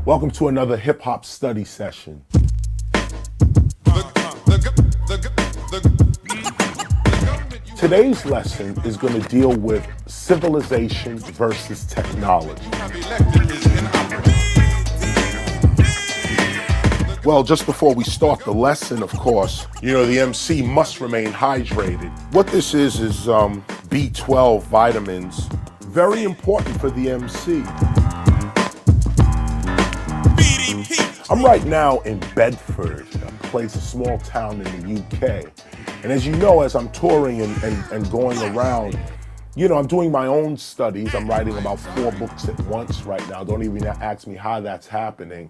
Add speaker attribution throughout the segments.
Speaker 1: Welcome to another hip hop study session. Today's lesson is going to deal with civilization versus technology. Well, just before we start the lesson, of course, the MC must remain hydrated. What this is B12 vitamins, very important for the MC. I'm right now in Bedford, a small town in the UK. And as you know, as I'm touring and going around, I'm doing my own studies. I'm writing about 4 books at once right now. Don't even ask me how that's happening.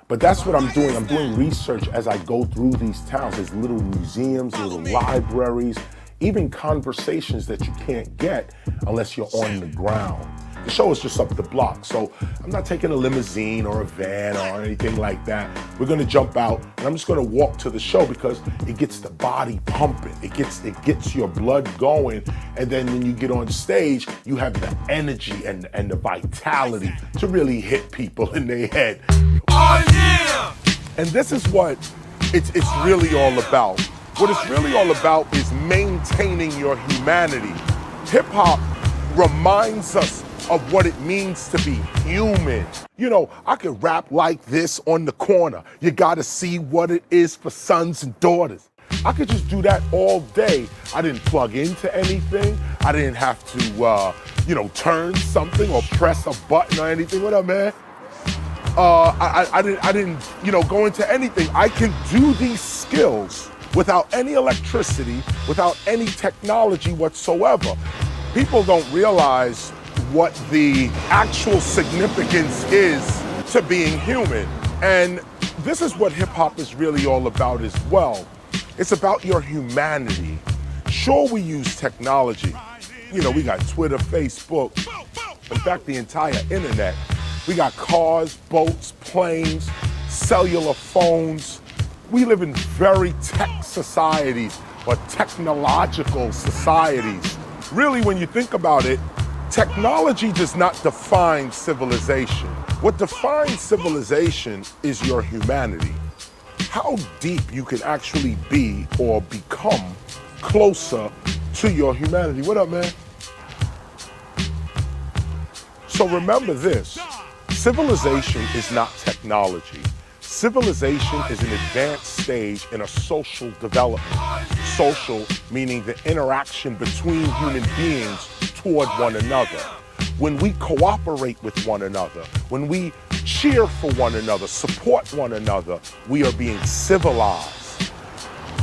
Speaker 1: But that's what I'm doing. I'm doing research as I go through these towns. There's little museums, little libraries, even conversations that you can't get unless you're on the ground. The show is just up the block, so I'm not taking a limousine or a van or anything like that. We're gonna jump out and I'm just gonna walk to the show because it gets the body pumping. It gets your blood going, and then when you get on stage, you have the energy and the vitality to really hit people in their head. Oh yeah! And this is what it's really all about. What it's really all about is maintaining your humanity. Hip hop reminds us of what it means to be human. I could rap like this on the corner. You gotta see what it is for sons and daughters. I could just do that all day. I didn't plug into anything. I didn't have to, turn something or press a button or anything. What up, man? I didn't, go into anything. I can do these skills without any electricity, without any technology whatsoever. People don't realize what the actual significance is to being human. And this is what hip hop is really all about as well. It's about your humanity. Sure, we use technology. We got Twitter, Facebook, in fact, the entire internet. We got cars, boats, planes, cellular phones. We live in very tech societies or technological societies. Really, when you think about it, technology does not define civilization. What defines civilization is your humanity. How deep you can actually be or become closer to your humanity. What up, man? So remember this, civilization is not technology. Civilization is an advanced stage in a social development. Social meaning the interaction between human beings toward one another. When we cooperate with one another, when we cheer for one another, support one another, we are being civilized.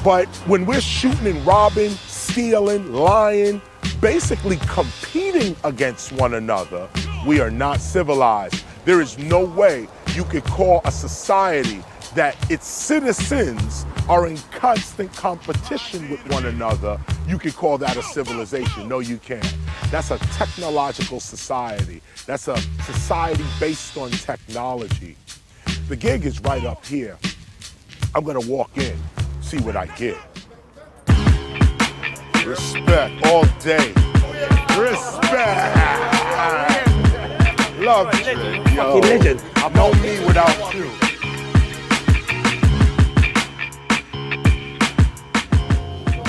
Speaker 1: But when we're shooting and robbing, stealing, lying, basically competing against one another, we are not civilized. There is no way you could call a society that its citizens are in constant competition with one another, you could call that a civilization. No, you can't. That's a technological society. That's a society based on technology. The gig is right up here. I'm gonna walk in, see what I get. Respect all day. Respect. Love you. Fucking legend. No me without you.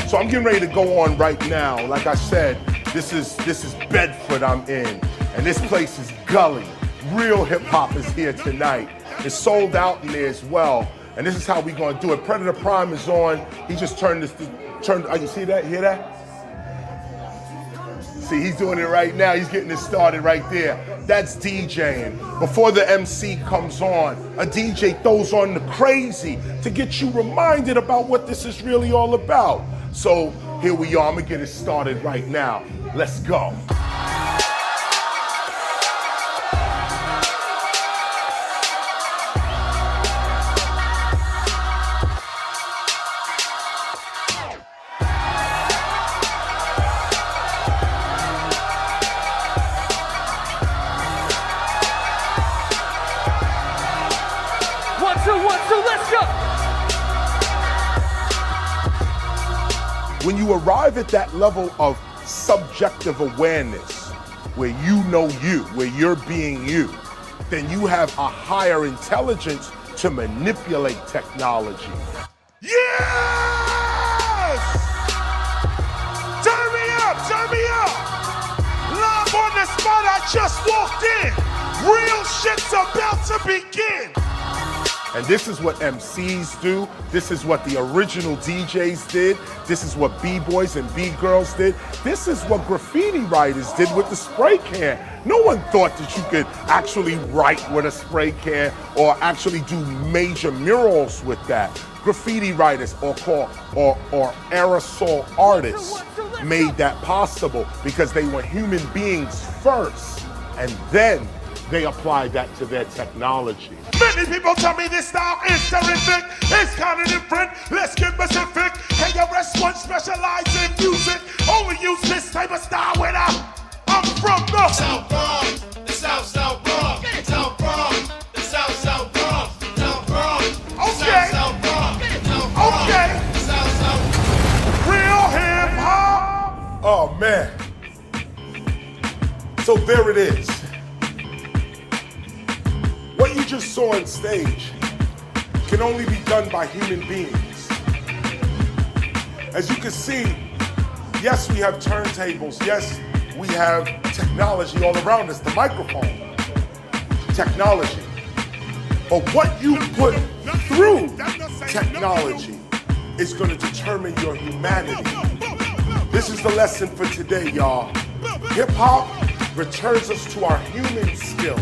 Speaker 1: So I'm getting ready to go on right now. Like I said, this is Bedford I'm in, and this place is Gully. Real hip hop is here tonight. It's sold out in there as well, and this is how we gonna do it. Predator Prime is on. He just turned. You see that? Hear that? See, he's doing it right now. He's getting it started right there. That's DJing. Before the MC comes on, a DJ throws on the crazy to get you reminded about what this is really all about. So here we are. I'm gonna get it started right now. Let's go.
Speaker 2: Let's go.
Speaker 1: When you arrive at that level of subjective awareness, where you know you, where you're being you, then you have a higher intelligence to manipulate technology.
Speaker 2: Yes! Turn me up, turn me up! Live on the spot, I just walked in. Real shit's about to begin.
Speaker 1: And this is what MCs do. This is what the original DJs did. This is what B-boys and B-girls did. This is what graffiti writers did with the spray can. No one thought that you could actually write with a spray can or actually do major murals with that. Graffiti writers or aerosol artists made that possible because they were human beings first, and then they applied that to their technology.
Speaker 2: Many people tell me this style is terrific. It's kind of different. Let's get specific. KRS-ONE specialize in music. Only use this type of style when I'm from the
Speaker 3: South Bronx, the South Bronx, South Bronx, the South Bronx, South Bronx.
Speaker 2: Okay.
Speaker 3: South Bronx,
Speaker 2: Okay.
Speaker 3: South.
Speaker 2: Real hip hop.
Speaker 1: Oh man. So there it is. What you just saw on stage can only be done by human beings. As you can see, yes, we have turntables. Yes, we have technology all around us, the microphone, technology. But what you put through technology is going to determine your humanity. This is the lesson for today, y'all. Hip hop returns us to our human skills.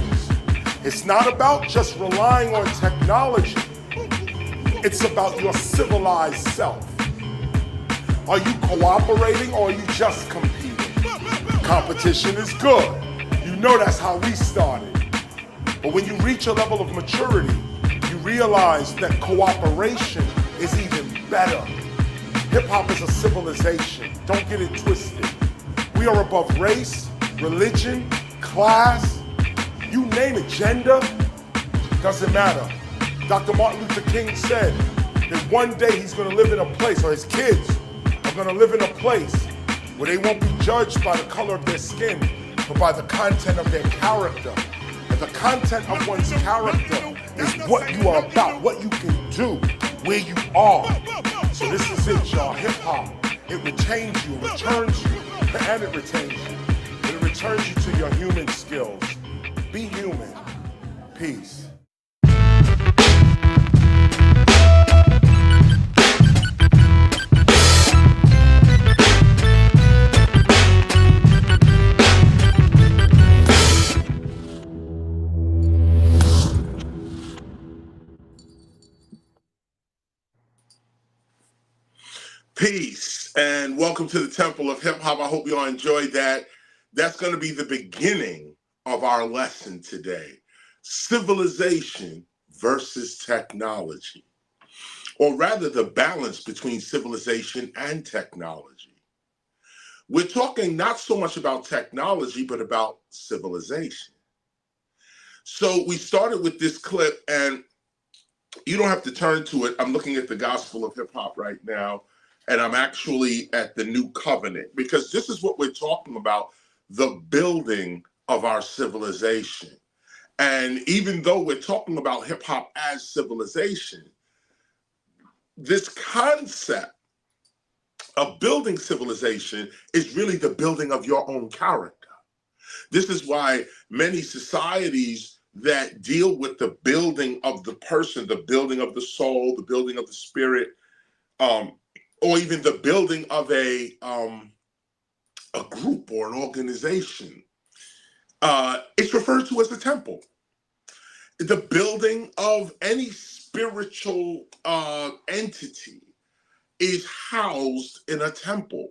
Speaker 1: It's not about just relying on technology. It's about your civilized self. Are you cooperating or are you just competing? Competition is good. You know that's how we started. But when you reach a level of maturity, you realize that cooperation is even better. Hip hop is a civilization. Don't get it twisted. We are above race, religion, class, you name it, gender, doesn't matter. Dr. Martin Luther King said that one day he's gonna live in a place, or his kids are gonna live in a place where they won't be judged by the color of their skin, but by the content of their character. And the content of one's character is what you are about, what you can do, where you are. So this is it, y'all. Hip hop, it retains you, returns you, and it retains you. It returns you to your human skills. Be human. Peace.
Speaker 2: Peace and welcome to the Temple of Hip Hop. I hope you all enjoyed that. That's going to be the beginning of our lesson today. Civilization versus technology, or rather the balance between civilization and technology. We're talking not so much about technology, but about civilization. So we started with this clip, and you don't have to turn to it. I'm looking at the Gospel of Hip Hop right now, and I'm actually at the New Covenant, because this is what we're talking about, the building of our civilization. And even though we're talking about hip hop as civilization, this concept of building civilization is really the building of your own character. This is why many societies that deal with the building of the person, the building of the soul, the building of the spirit, or even the building of a group or an organization, it's referred to as the temple. The building of any spiritual entity is housed in a temple.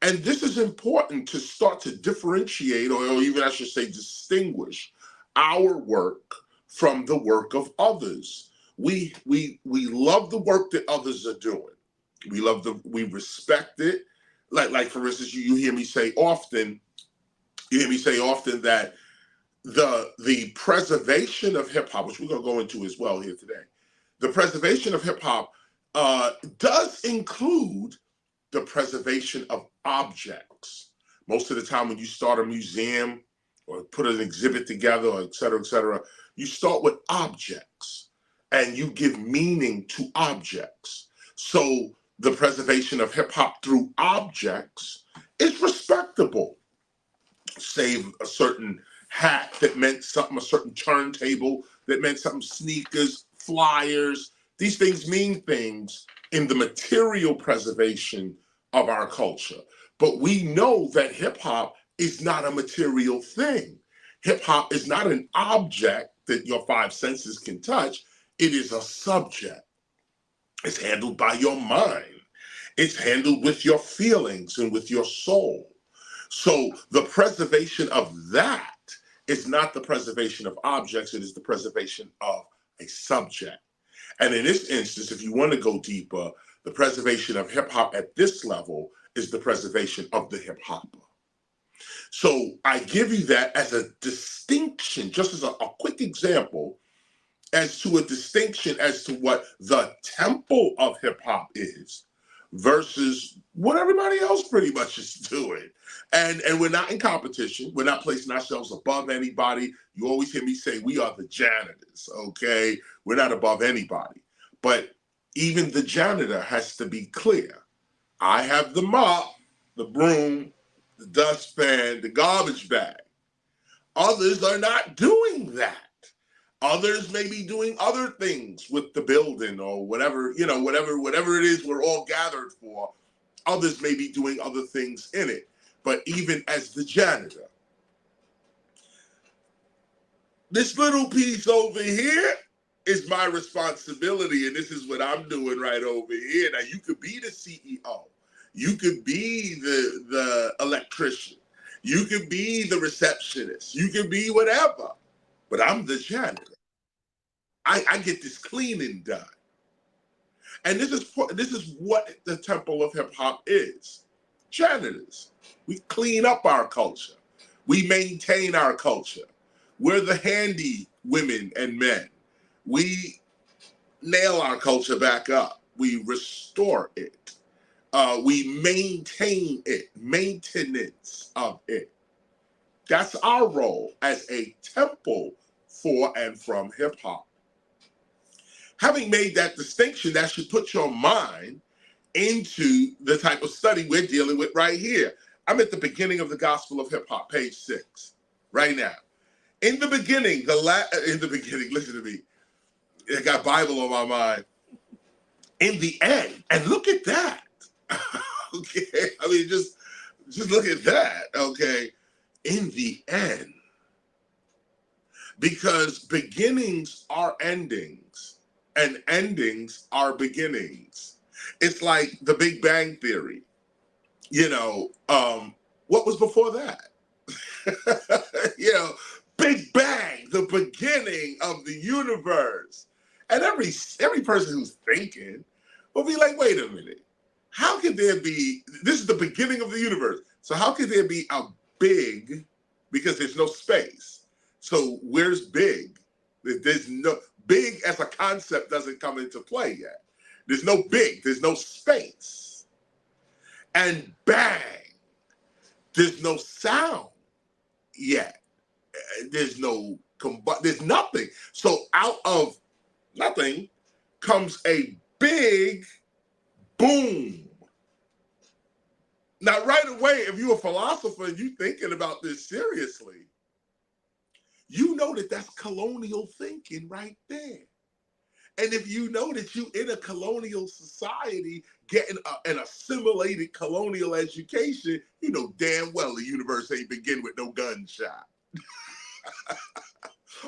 Speaker 2: And this is important to start to differentiate, or even I should say distinguish, our work from the work of others. We love the work that others are doing. We respect it. Like for instance, you hear me say often that the preservation of hip hop, which we're gonna go into as well here today, the preservation of hip hop does include the preservation of objects. Most of the time when you start a museum or put an exhibit together, or et cetera, you start with objects and you give meaning to objects. So the preservation of hip hop through objects is respectable. Save a certain hat that meant something, a certain turntable that meant something, sneakers, flyers. These things mean things in the material preservation of our culture. But we know that hip hop is not a material thing. Hip hop is not an object that your five senses can touch. It is a subject. It's handled by your mind. It's handled with your feelings and with your soul. So the preservation of that is not the preservation of objects, it is the preservation of a subject. And in this instance, if you want to go deeper, the preservation of hip hop at this level is the preservation of the hip hopper. So I give you that as a distinction, just as a quick example, as to a distinction as to what the temple of hip hop is versus what everybody else pretty much is doing. And we're not in competition. We're not placing ourselves above anybody. You always hear me say we are the janitors, okay? We're not above anybody. But even the janitor has to be clear. I have the mop, the broom, the dustpan, the garbage bag. Others are not doing that. Others may be doing other things with the building or whatever, whatever it is we're all gathered for. Others may be doing other things in it. But even as the janitor, this little piece over here is my responsibility, and this is what I'm doing right over here. Now, you could be the CEO. You could be the electrician. You could be the receptionist. You could be whatever. But I'm the janitor. I get this cleaning done. And this is what the temple of hip hop is. Janitors. We clean up our culture. We maintain our culture. We're the handy women and men. We nail our culture back up. We restore it. We maintain it, maintenance of it. That's our role as a temple for and from hip hop. Having made that distinction, that should put your mind into the type of study we're dealing with right here. I'm at the beginning of the Gospel of Hip Hop, page 6, right now. In the beginning, listen to me. I got Bible on my mind. In the end, and look at that. Okay, I mean, just look at that. Okay, in the end, because beginnings are endings, and endings are beginnings. It's like the Big Bang Theory. What was before that? Big Bang, the beginning of the universe. And every person who's thinking will be like, wait a minute, how could there be, this is the beginning of the universe, so how could there be a big, because there's no space. So where's big? There's no, big as a concept doesn't come into play yet. There's no big, there's no space. And bang, there's no sound yet. There's there's nothing. So out of nothing comes a big boom. Now, right away, if you're a philosopher and you're thinking about this seriously, you know that that's colonial thinking right there. And if you know that you in a colonial society getting an assimilated colonial education, you know damn well the universe ain't begin with no gunshot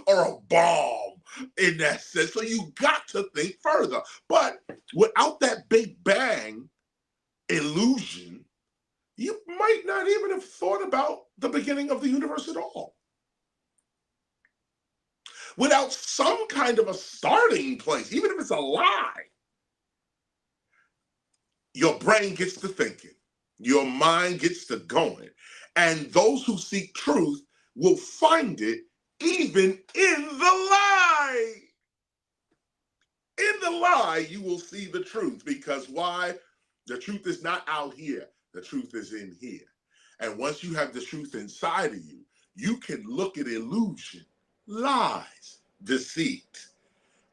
Speaker 2: or a bomb in that sense. So you got to think further. But without that Big Bang illusion, you might not even have thought about the beginning of the universe at all. Without some kind of a starting place, even if it's a lie, your brain gets to thinking, your mind gets to going, and those who seek truth will find it even in the lie. In the lie, you will see the truth, because why? The truth is not out here. The truth is in here. And once you have the truth inside of you, you can look at illusion, lies, deceit,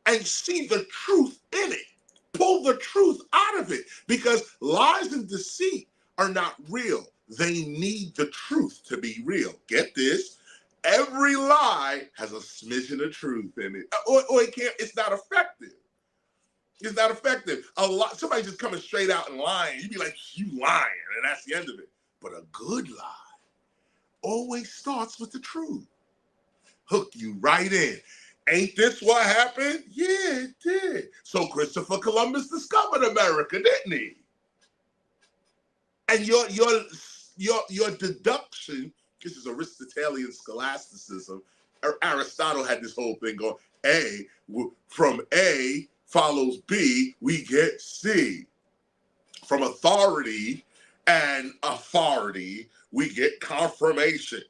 Speaker 2: and see the truth in it. Pull the truth out of it, because lies and deceit are not real. They need the truth to be real. Get this? Every lie has a smidgen of truth in it, or it can't. It's not effective. It's not effective. Somebody just coming straight out and lying, you'd be like, you lying, and that's the end of it. But a good lie always starts with the truth. Hook you right in. Ain't this what happened? Yeah, it did. So Christopher Columbus discovered America, didn't he? And your deduction, this is Aristotelian scholasticism. Aristotle had this whole thing going, from A follows B, we get C. From authority and authority, we get confirmation.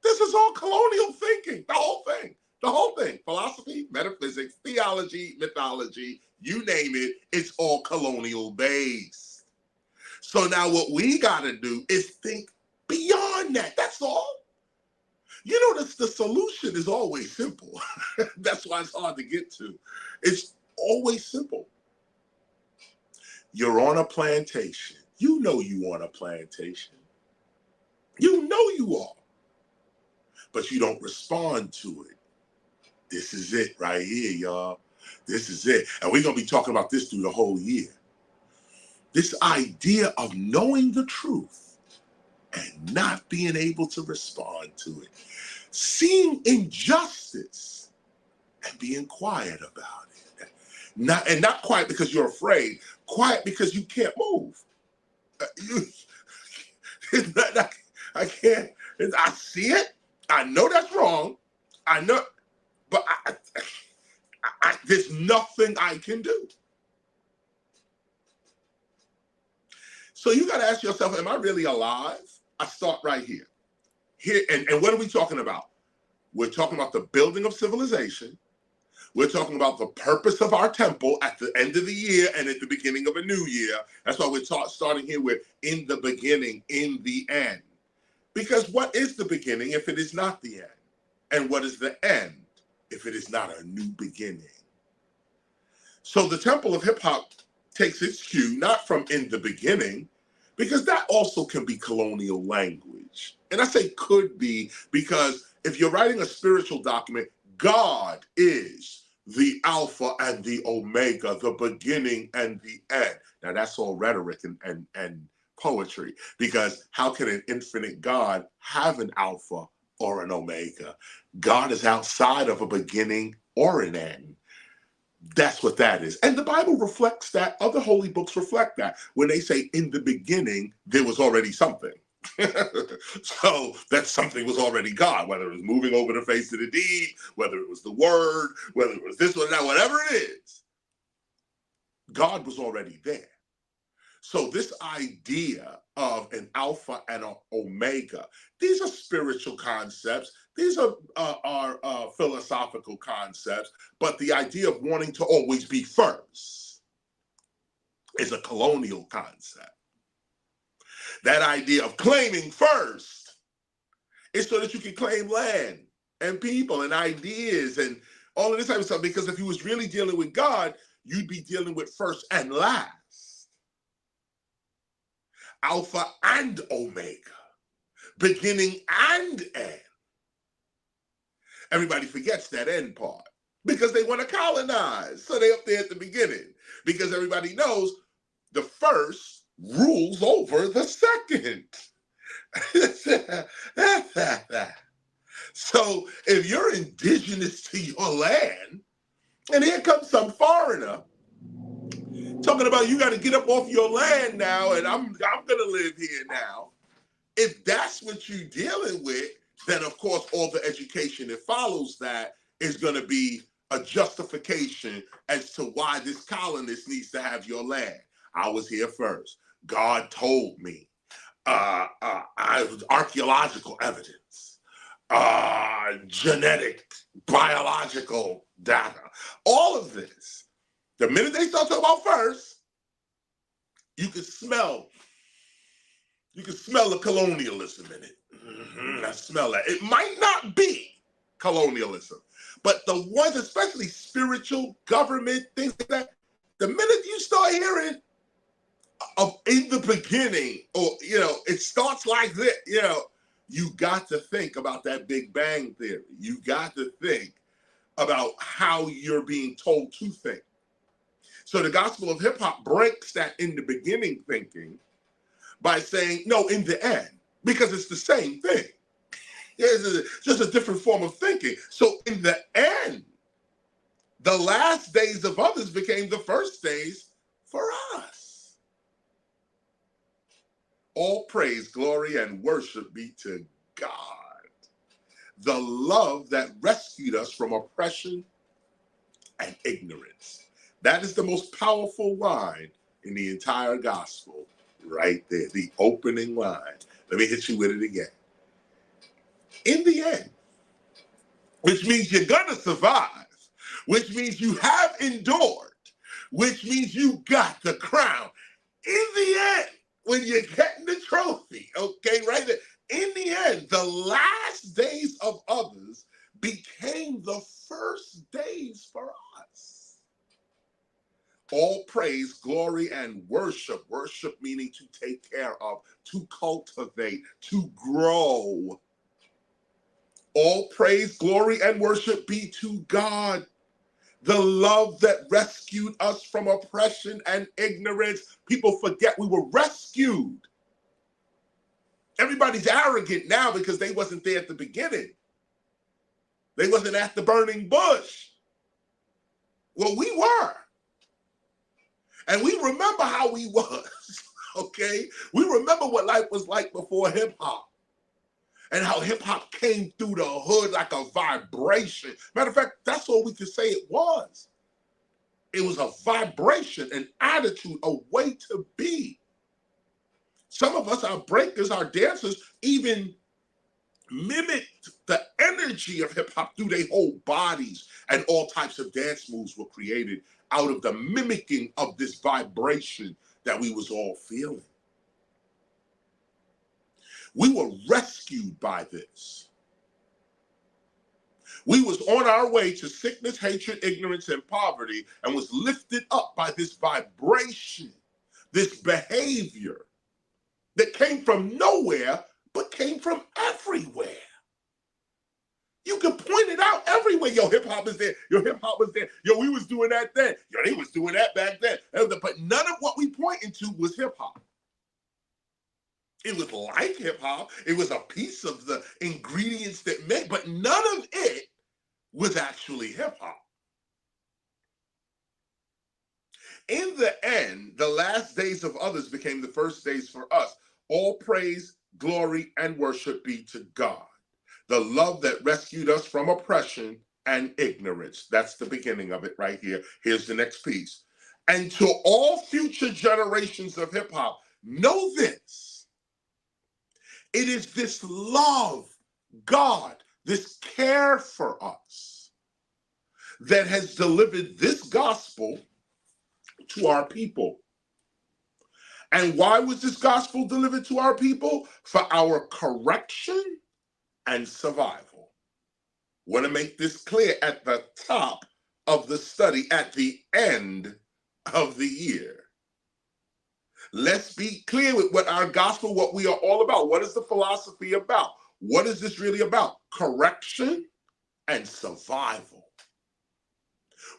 Speaker 2: This is all colonial thinking, the whole thing. The whole thing, philosophy, metaphysics, theology, mythology, you name it, it's all colonial based. So now what we got to do is think beyond that. That's all. You notice the solution is always simple. That's why it's hard to get to. It's always simple. You're on a plantation. You know you on a plantation. You know you are. But you don't respond to it. This is it right here, y'all. This is it. And we're going to be talking about this through the whole year. This idea of knowing the truth and not being able to respond to it. Seeing injustice and being quiet about it. Not quiet because you're afraid. Quiet because you can't move. I can't. I see it. I know that's wrong. I know. But there's nothing I can do. So you got to ask yourself, am I really alive? I start right here. And what are we talking about? We're talking about the building of civilization. We're talking about the purpose of our temple at the end of the year and at the beginning of a new year. That's why we're starting here with in the beginning, in the end. Because what is the beginning if it is not the end? And what is the end if it is not a new beginning? So the Temple of Hip Hop takes its cue not from in the beginning, because that also can be colonial language. And I say could be because if you're writing a spiritual document, God is the Alpha and the Omega, the beginning and the end. Now that's all rhetoric and poetry, because how can an infinite God have an Alpha or an Omega? God is outside of a beginning or an end. That's what that is. And the Bible reflects that. Other holy books reflect that. When they say in the beginning, there was already something. So that something was already God, whether it was moving over the face of the deed, whether it was the word, whether it was this or that, whatever it is, God was already there. So this idea of an Alpha and an Omega, these are spiritual concepts. These are philosophical concepts, but the idea of wanting to always be first is a colonial concept. That idea of claiming first is so that you can claim land and people and ideas and all of this type of stuff, because if you was really dealing with God, you'd be dealing with first and last. Alpha and Omega, beginning and end. Everybody forgets that end part because they want to colonize. So they up there at the beginning because everybody knows the first rules over the second. So if you're indigenous to your land, and here comes some foreigner talking about you got to get up off your land now, and I'm gonna live here now. If that's what you're dealing with, then of course all the education that follows that is going to be a justification as to why this colonist needs to have your land. I was here first. God told me. Archaeological evidence, genetic, biological data, all of this. The minute they start talking about first, you can smell You can smell the colonialism in it. I smell that. It might not be colonialism, but the ones, especially spiritual, government, things like that, the minute you start hearing of in the beginning, or, it starts like this, you got to think about that Big Bang Theory. You got to think about how you're being told to think. So the gospel of hip hop breaks that in the beginning thinking by saying, no, in the end, because it's the same thing. It's just a different form of thinking. So in the end, the last days of others became the first days for us. All praise, glory, and worship be to God, the love that rescued us from oppression and ignorance. That is the most powerful line in the entire gospel, right there, the opening line. Let me hit you with it again. In the end, which means you're gonna survive, which means you have endured, which means you got the crown. In the end, when you're getting the trophy, okay, right there, in the end, the last days of others became the first days for us. All praise, glory, and worship. Worship meaning to take care of, to cultivate, to grow. All praise, glory, and worship be to God, the love that rescued us from oppression and ignorance. People forget we were rescued. Everybody's arrogant now because they wasn't there at the beginning. They wasn't at the burning bush. Well, we were. And we remember how we was, okay? We remember what life was like before hip hop. And how hip hop came through the hood like a vibration. Matter of fact, that's all we could say it was. It was a vibration, an attitude, a way to be. Some of us, our breakers, our dancers, even mimicked the energy of hip hop through their whole bodies, and all types of dance moves were created out of the mimicking of this vibration that we was all feeling. We were rescued by this. We was on our way to sickness, hatred, ignorance, and poverty, and was lifted up by this vibration, this behavior that came from nowhere, but came from everywhere. You can point it out everywhere. Yo, hip hop is there. Yo, hip hop was there. Yo, we was doing that then. Yo, they was doing that back then. But none of what we pointed to was hip hop. It was like hip hop. It was a piece of the ingredients that make, but none of it was actually hip hop. In the end, the last days of others became the first days for us. All praise, glory, and worship be to God, the love that rescued us from oppression and ignorance. That's the beginning of it right here. Here's the next piece. And to all future generations of hip hop, know this. It is this love, God, this care for us that has delivered this gospel to our people. And why was this gospel delivered to our people? For our correction and survival. Want to make this clear at the top of the study, at the end of the year. Let's be clear with what our gospel, what we are all about. What is the philosophy about? What is this really about? Correction and survival.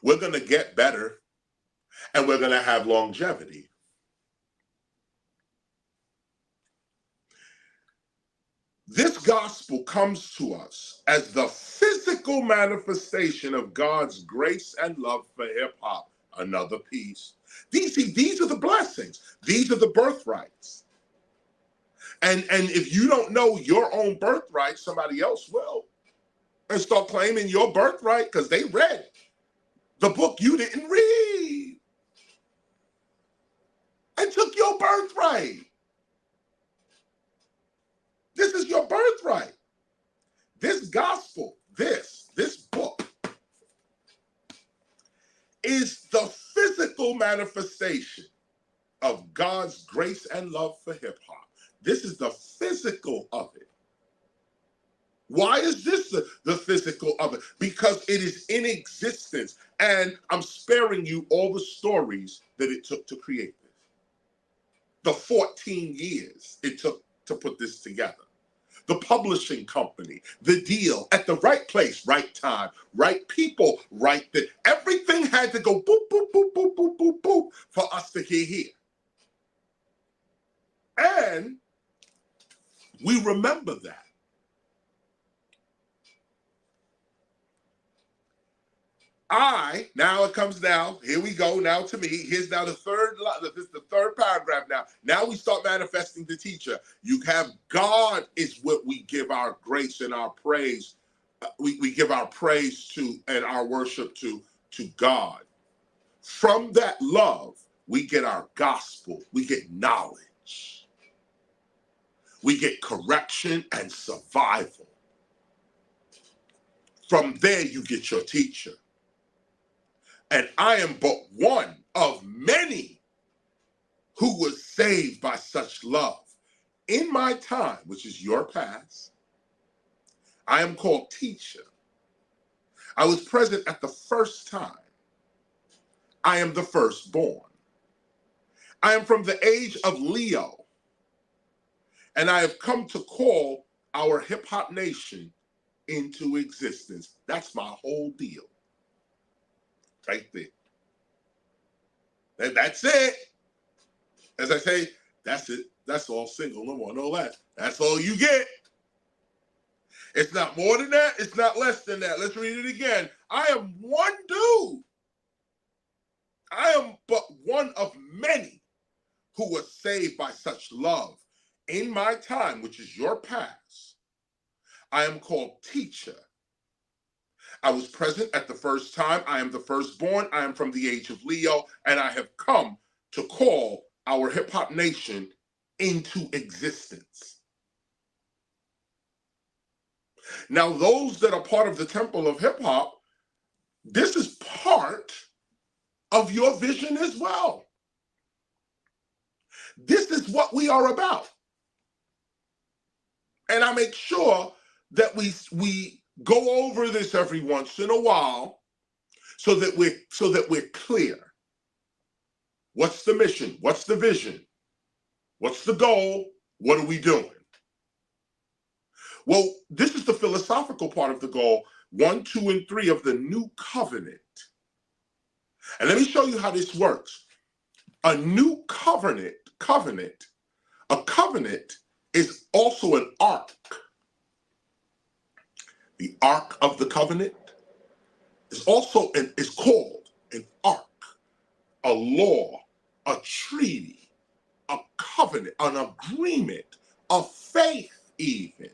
Speaker 2: We're going to get better, and we're going to have longevity. This gospel comes to us as the physical manifestation of God's grace and love for hip hop. Another piece. These are the blessings. These are the birthrights. And if you don't know your own birthright, somebody else will. And start claiming your birthright because they read the book you didn't read. And took your birthright. This is your birthright. This gospel, this book, is the physical manifestation of God's grace and love for hip hop. This is the physical of it. Why is this the physical of it? Because it is in existence. And I'm sparing you all the stories that it took to create this. The 14 years it took to put this together. The publishing company, the deal, at the right place, right time, right people, right there. Everything had to go boop, boop, boop, boop, boop, boop, boop for us to get here. And we remember that. Now it comes now, here we go now to me. Here's now this is the third paragraph now. Now we start manifesting the teacher. You have God is what we give our grace and our praise. We give our praise to and our worship to God. From that love, we get our gospel. We get knowledge. We get correction and survival. From there, you get your teacher. And I am but one of many who was saved by such love. In my time, which is your past, I am called teacher. I was present at the first time. I am the firstborn. I am from the age of Leo. And I have come to call our hip hop nation into existence. That's my whole deal. Right there. And that's it. As I say, that's it. That's all single. No more, no less. That's all you get. It's not more than that. It's not less than that. Let's read it again. I am one dude. I am but one of many who was saved by such love. In my time, which is your past, I am called teacher. I was present at the first time. I am the firstborn. I am from the age of Leo, and I have come to call our hip hop nation into existence. Now, those that are part of the temple of hip hop, this is part of your vision as well. This is what we are about. And I make sure that we go over this every once in a while so that we're clear. What's the mission? What's the vision? What's the goal? What are we doing? Well, this is the philosophical part of the goal, 1, 2, and 3 of the new covenant. And let me show you how this works. A new covenant, a covenant is also an ark. The Ark of the Covenant is also is called an ark, a law, a treaty, a covenant, an agreement, a faith even.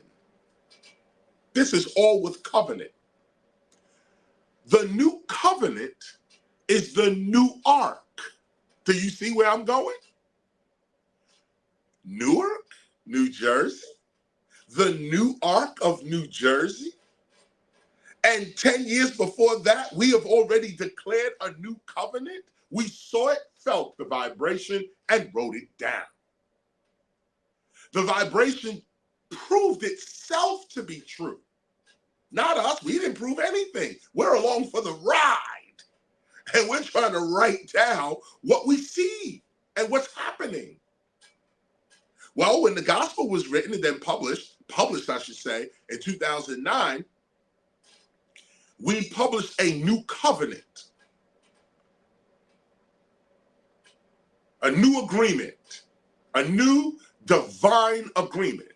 Speaker 2: This is all with covenant. The new covenant is the new ark. Do you see where I'm going? Newark, New Jersey, the new ark of New Jersey. And 10 years before that, we have already declared a new covenant. We saw it, felt the vibration, and wrote it down. The vibration proved itself to be true. Not us. We didn't prove anything. We're along for the ride. And we're trying to write down what we see and what's happening. Well, when the gospel was written and then published, I should say, in 2009, we published a new covenant, a new agreement, a new divine agreement.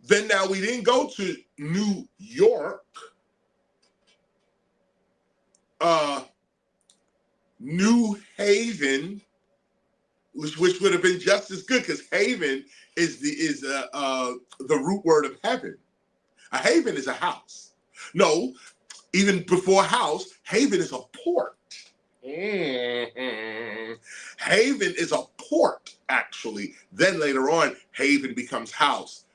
Speaker 2: Then now we didn't go to New York, New Haven, which would have been just as good because haven is the root word of heaven. A haven is a house. No, even before house, haven is a port. Haven is a port, actually. Then later on, haven becomes house.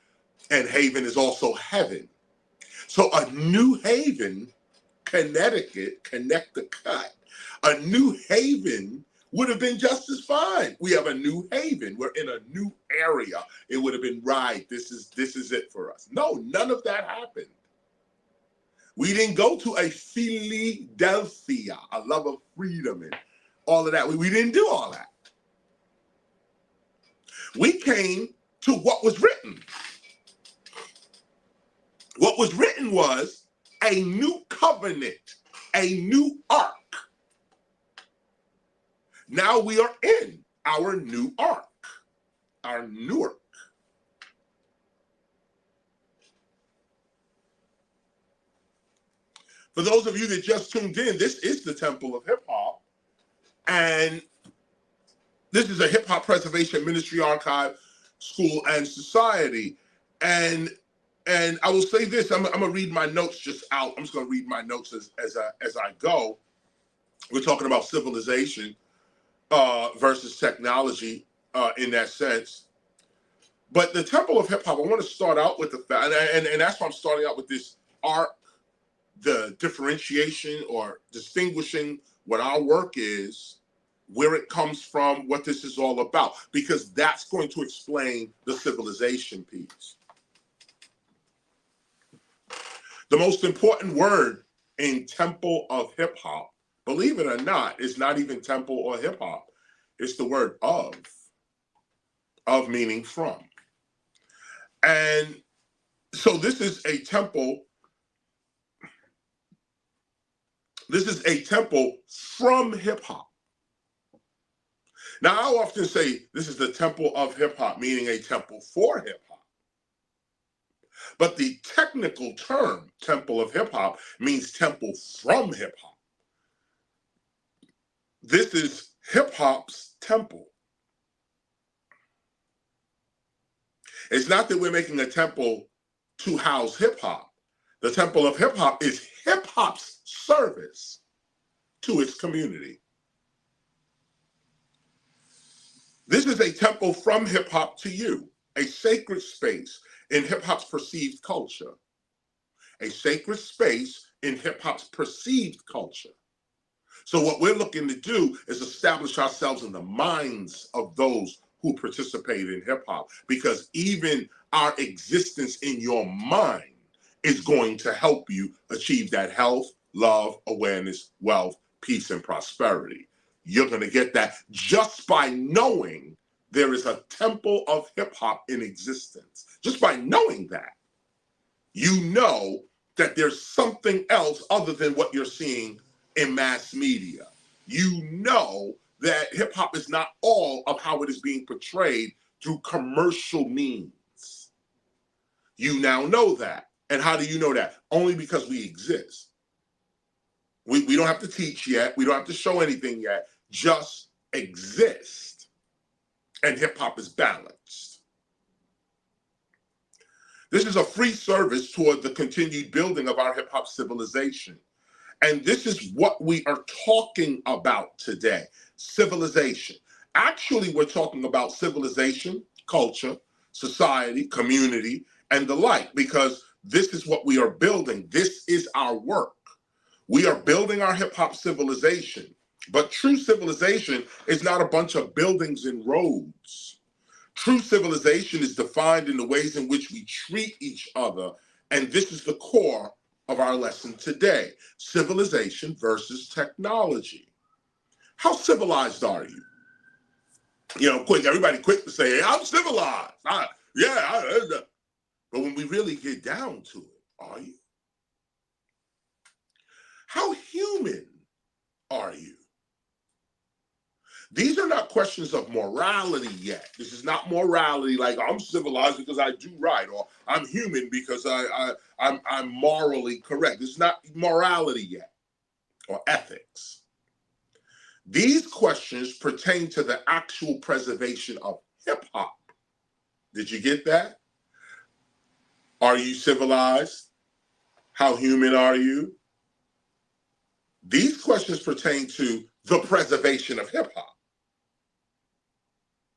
Speaker 2: And haven is also heaven. So a New Haven, Connecticut, a New Haven would have been just as fine. We have a new haven. We're in a new area. It would have been right. This is it for us. No, none of that happened. We didn't go to a Philadelphia, a love of freedom and all of that. We didn't do all that. We came to what was written. What was written was a new covenant, a new ark. Now we are in our new ark, our Newark. For those of you that just tuned in, this is the Temple of Hip Hop, and this is a Hip Hop Preservation Ministry Archive, School and Society. And I will say this, I'm gonna read my notes just out. I'm just gonna read my notes as I go. We're talking about civilization versus technology in that sense. But the Temple of Hip Hop, I want to start out with the fact, and that's why I'm starting out with this art, the differentiation or distinguishing what our work is, where it comes from, what this is all about, because that's going to explain the civilization piece. The most important word in Temple of Hip Hop, believe it or not, is not even temple or hip hop. It's the word of meaning from. And so this is a temple. This is a temple from hip hop. Now, I often say this is the temple of hip hop, meaning a temple for hip hop. But the technical term, temple of hip hop, means temple from hip hop. This is hip hop's temple. It's not that we're making a temple to house hip hop. The temple of hip hop is hip hop's service to its community. This is a temple from hip hop to you, a sacred space in hip hop's perceived culture. A sacred space in hip hop's perceived culture. So what we're looking to do is establish ourselves in the minds of those who participate in hip hop, because even our existence in your mind is going to help you achieve that health, love, awareness, wealth, peace, and prosperity. You're going to get that just by knowing there is a temple of hip hop in existence. Just by knowing that, you know that there's something else other than what you're seeing in mass media. You know that hip hop is not all of how it is being portrayed through commercial means. You now know that. And how do you know that? Only because we exist. We don't have to teach yet. We don't have to show anything yet. Just exist. And hip hop is balanced. This is a free service toward the continued building of our hip hop civilization. And this is what we are talking about today, civilization. Actually, we're talking about civilization, culture, society, community, and the like, because this is what we are building. This is our work. We are building our hip hop civilization, but true civilization is not a bunch of buildings and roads. True civilization is defined in the ways in which we treat each other, and this is the core of our lesson today, civilization versus technology. How civilized are you? You know, everybody quick to say, hey, I'm civilized. But when we really get down to it, are you? How human are you? These are not questions of morality yet. This is not morality like I'm civilized because I do right, or I'm human because I'm morally correct. This is not morality yet, or ethics. These questions pertain to the actual preservation of hip hop. Did you get that? Are you civilized? How human are you? These questions pertain to the preservation of hip hop.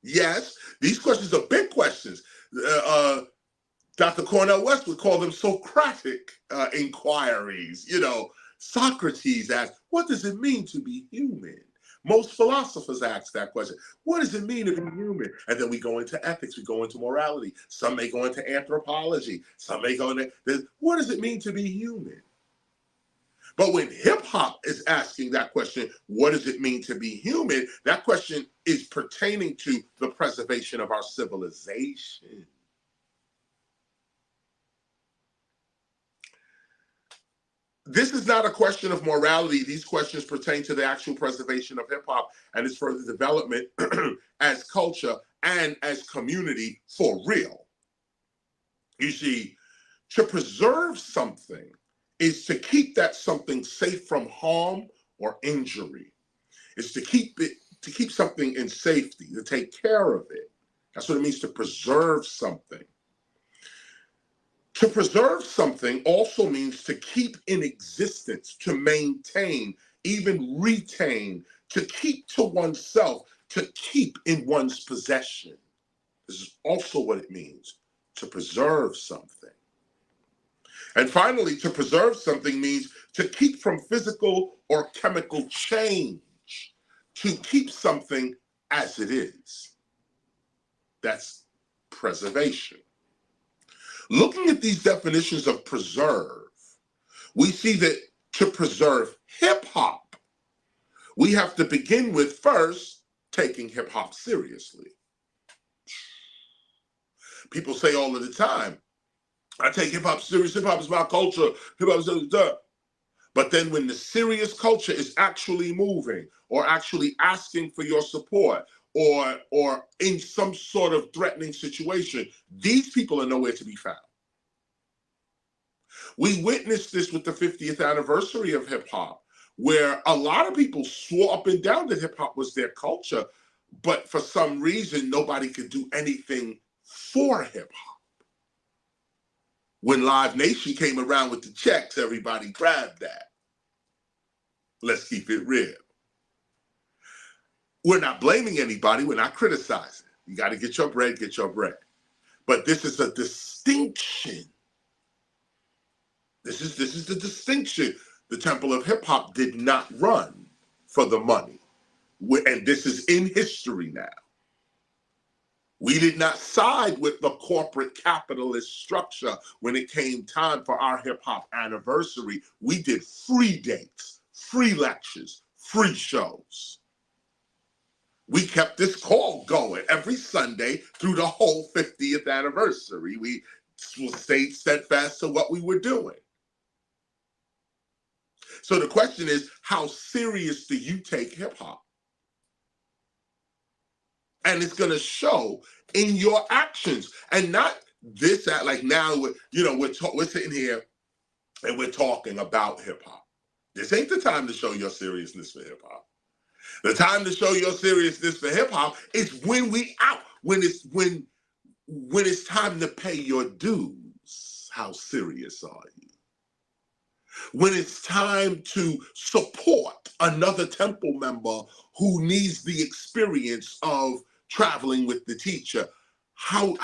Speaker 2: Yes, these questions are big questions. Dr. Cornel West would call them Socratic inquiries. You know, Socrates asked, what does it mean to be human? Most philosophers ask that question. What does it mean to be human? And then we go into ethics, we go into morality. Some may go into anthropology. Some may go into, what does it mean to be human? But when hip hop is asking that question, what does it mean to be human? That question is pertaining to the preservation of our civilization. This is not a question of morality. These questions pertain to the actual preservation of hip hop and its further development as culture and as community for real. You see, to preserve something is to keep that something safe from harm or injury. It's to keep something in safety, to take care of it. That's what it means to preserve something. To preserve something also means to keep in existence, to maintain, even retain, to keep to oneself, to keep in one's possession. This is also what it means to preserve something. And finally, to preserve something means to keep from physical or chemical change, to keep something as it is. That's preservation. Looking at these definitions of preserve, we see that to preserve hip hop, we have to begin with first taking hip hop seriously. People say all of the time, I take hip hop serious, hip hop is my culture, hip hop is duh. But then when the serious culture is actually moving or actually asking for your support or in some sort of threatening situation, these people are nowhere to be found. We witnessed this with the 50th anniversary of hip hop, where a lot of people swore up and down that hip hop was their culture, but for some reason, nobody could do anything for hip hop. When Live Nation came around with the checks, everybody grabbed that. Let's keep it real. We're not blaming anybody. We're not criticizing. You got to get your bread, get your bread. But this is a distinction. This is the distinction. The Temple of Hip Hop did not run for the money. And this is in history now. We did not side with the corporate capitalist structure when it came time for our hip hop anniversary. We did free dates, free lectures, free shows. We kept this call going every Sunday through the whole 50th anniversary. We stayed steadfast to what we were doing. So the question is, how serious do you take hip hop? And it's going to show in your actions, and not this like now. We're sitting here and we're talking about hip hop. This ain't the time to show your seriousness for hip hop. The time to show your seriousness for hip hop is when we out. When it's time to pay your dues. How serious are you? When it's time to support another Temple member who needs the experience of traveling with the teacher, how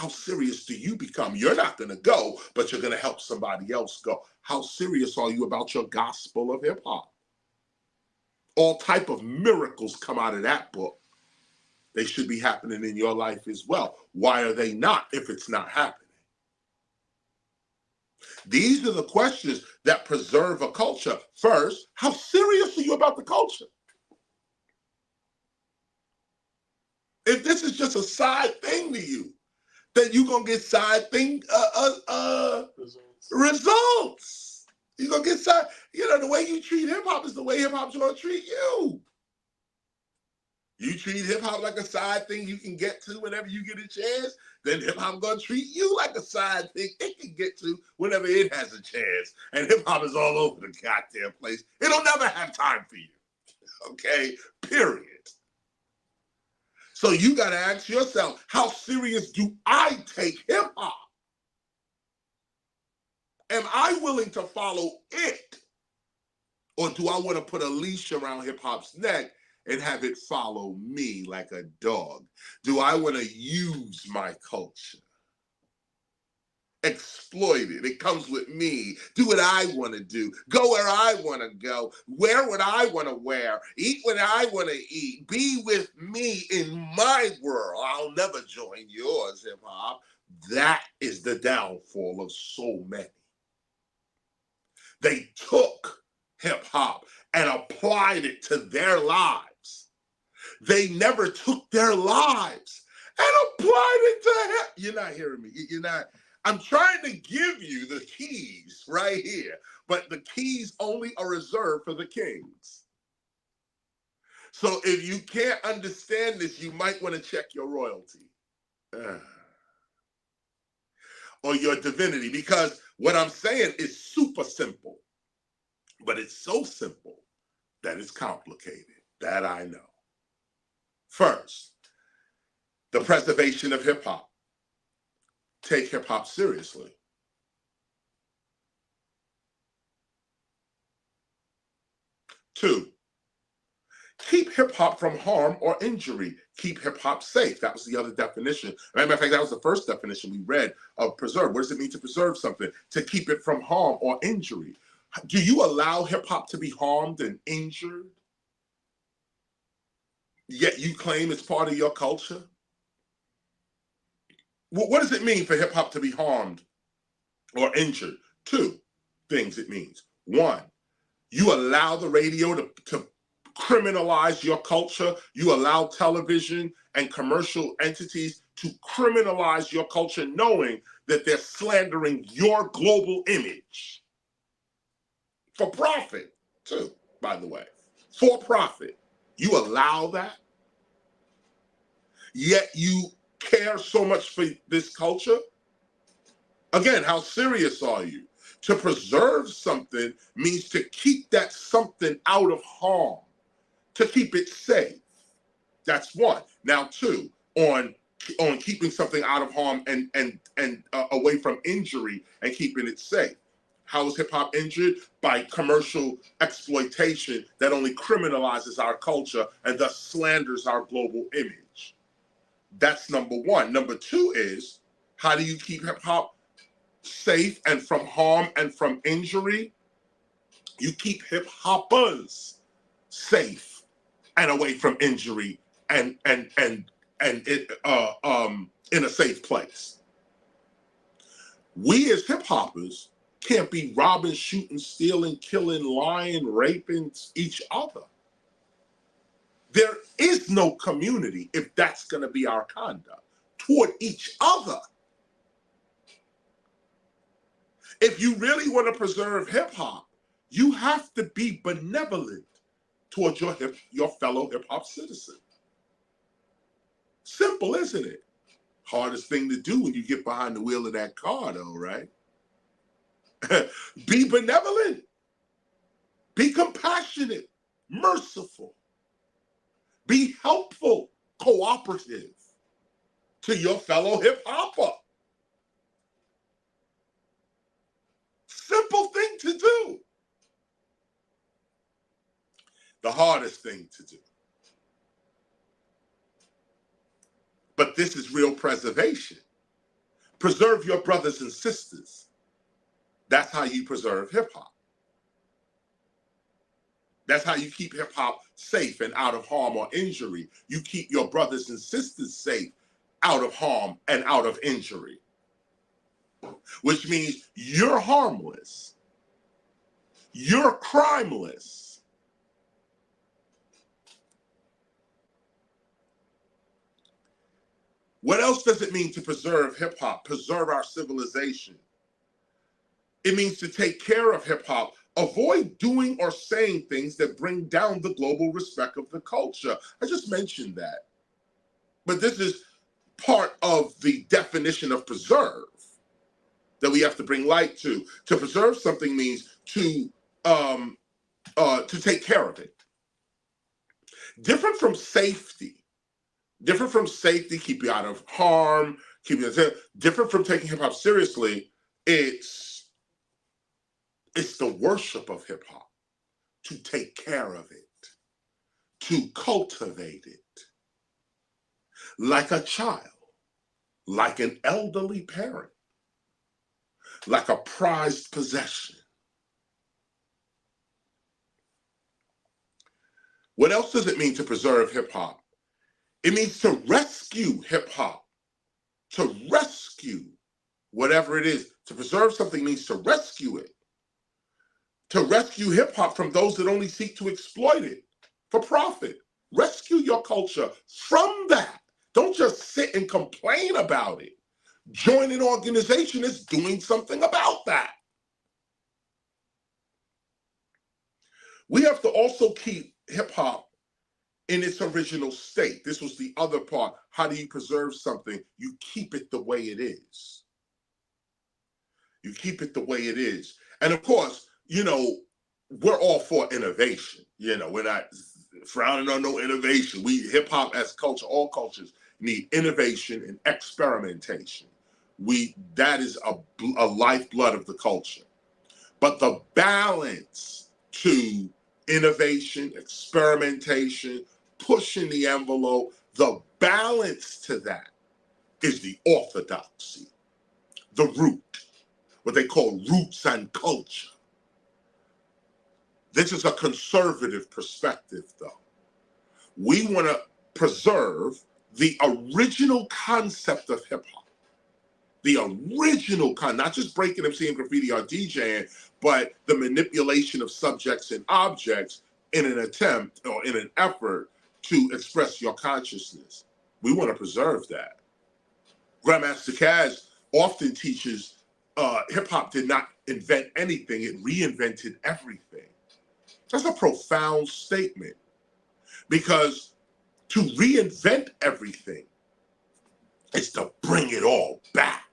Speaker 2: serious do you become? You're not going to go, but you're going to help somebody else go. How serious are you about your gospel of hip hop? All type of miracles come out of that book. They should be happening in your life as well. Why are they not if it's not happening? These are the questions that preserve a culture. First, how serious are you about the culture? If this is just a side thing to you, then you're going to get side thing results. You're going to get side, the way you treat hip hop is the way hip hop's going to treat you. You treat hip hop like a side thing you can get to whenever you get a chance, then hip hop gonna treat you like a side thing it can get to whenever it has a chance. And hip hop is all over the goddamn place. It'll never have time for you. Okay? Period. So you gotta ask yourself, how serious do I take hip hop? Am I willing to follow it? Or do I want to put a leash around hip hop's neck and have it follow me like a dog? Do I want to use my culture? exploited. It comes with me. Do what I want to do. Go where I want to go. Wear what I want to wear. Eat what I want to eat. Be with me in my world. I'll never join yours, hip hop. That is the downfall of so many. They took hip hop and applied it to their lives. They never took their lives and applied it to hip. You're not hearing me. You're not. I'm trying to give you the keys right here, but the keys only are reserved for the kings. So if you can't understand this, you might want to check your royalty or your divinity, because what I'm saying is super simple, but it's so simple that it's complicated. That I know. First, the preservation of hip hop. Take hip hop seriously. Two, keep hip hop from harm or injury. Keep hip hop safe. That was the other definition. Matter of fact, that was the first definition we read of preserve. What does it mean to preserve something? To keep it from harm or injury. Do you allow hip hop to be harmed and injured, yet you claim it's part of your culture? What does it mean for hip hop to be harmed or injured? Two things it means. One, you allow the radio to criminalize your culture. You allow television and commercial entities to criminalize your culture, knowing that they're slandering your global image. For profit, too, by the way. For profit. You allow that, yet you care so much for this culture? Again, how serious are you? To preserve something means to keep that something out of harm, to keep it safe. That's one. Now, two, on keeping something out of harm and away from injury and keeping it safe. How is hip hop injured? By commercial exploitation that only criminalizes our culture and thus slanders our global image. That's number one. Number two is, how do you keep hip hop safe and from harm and from injury? You keep hip hoppers safe and away from injury and it in a safe place. We as hip hoppers can't be robbing, shooting, stealing, killing, lying, raping each other. There is no community if that's going to be our conduct toward each other. If you really want to preserve hip hop, you have to be benevolent towards your fellow hip hop citizen. Simple, isn't it? Hardest thing to do when you get behind the wheel of that car, though, right? Be benevolent. Be compassionate, merciful. Be helpful, cooperative to your fellow hip hopper. Simple thing to do. The hardest thing to do. But this is real preservation. Preserve your brothers and sisters. That's how you preserve hip hop. That's how you keep hip hop safe and out of harm or injury. You keep your brothers and sisters safe, out of harm and out of injury. Which means you're harmless. You're crimeless. What else does it mean to preserve hip hop, preserve our civilization? It means to take care of hip hop. Avoid doing or saying things that bring down the global respect of the culture. I just mentioned that. But this is part of the definition of preserve that we have to bring light to. To preserve something means to take care of it. Different from safety. Different from safety, keep you out of harm, keep you different from taking hip hop seriously. It's the worship of hip hop, to take care of it, to cultivate it, like a child, like an elderly parent. like a prized possession. What else does it mean to preserve hip hop? It means to rescue hip hop, to rescue whatever it is. To preserve something means to rescue it, to rescue hip hop from those that only seek to exploit it for profit. Rescue your culture from that. Don't just sit and complain about it. Join an organization that's doing something about that. We have to also keep hip hop in its original state. This was the other part. How do you preserve something? You keep it the way it is. You keep it the way it is. And of course, you know, we're all for innovation. You know, we're not frowning on no innovation. Hip hop as culture, all cultures need innovation and experimentation. That is a lifeblood of the culture. But the balance to innovation, experimentation, pushing the envelope, the balance to that is the orthodoxy, the root, what they call roots and culture. This is a conservative perspective, though. We want to preserve the original concept of hip hop. The original not just breaking MC and graffiti or DJing, but the manipulation of subjects and objects in an attempt or in an effort to express your consciousness. We want to preserve that. Grandmaster Caz often teaches hip hop did not invent anything, it reinvented everything. That's a profound statement, because to reinvent everything is to bring it all back.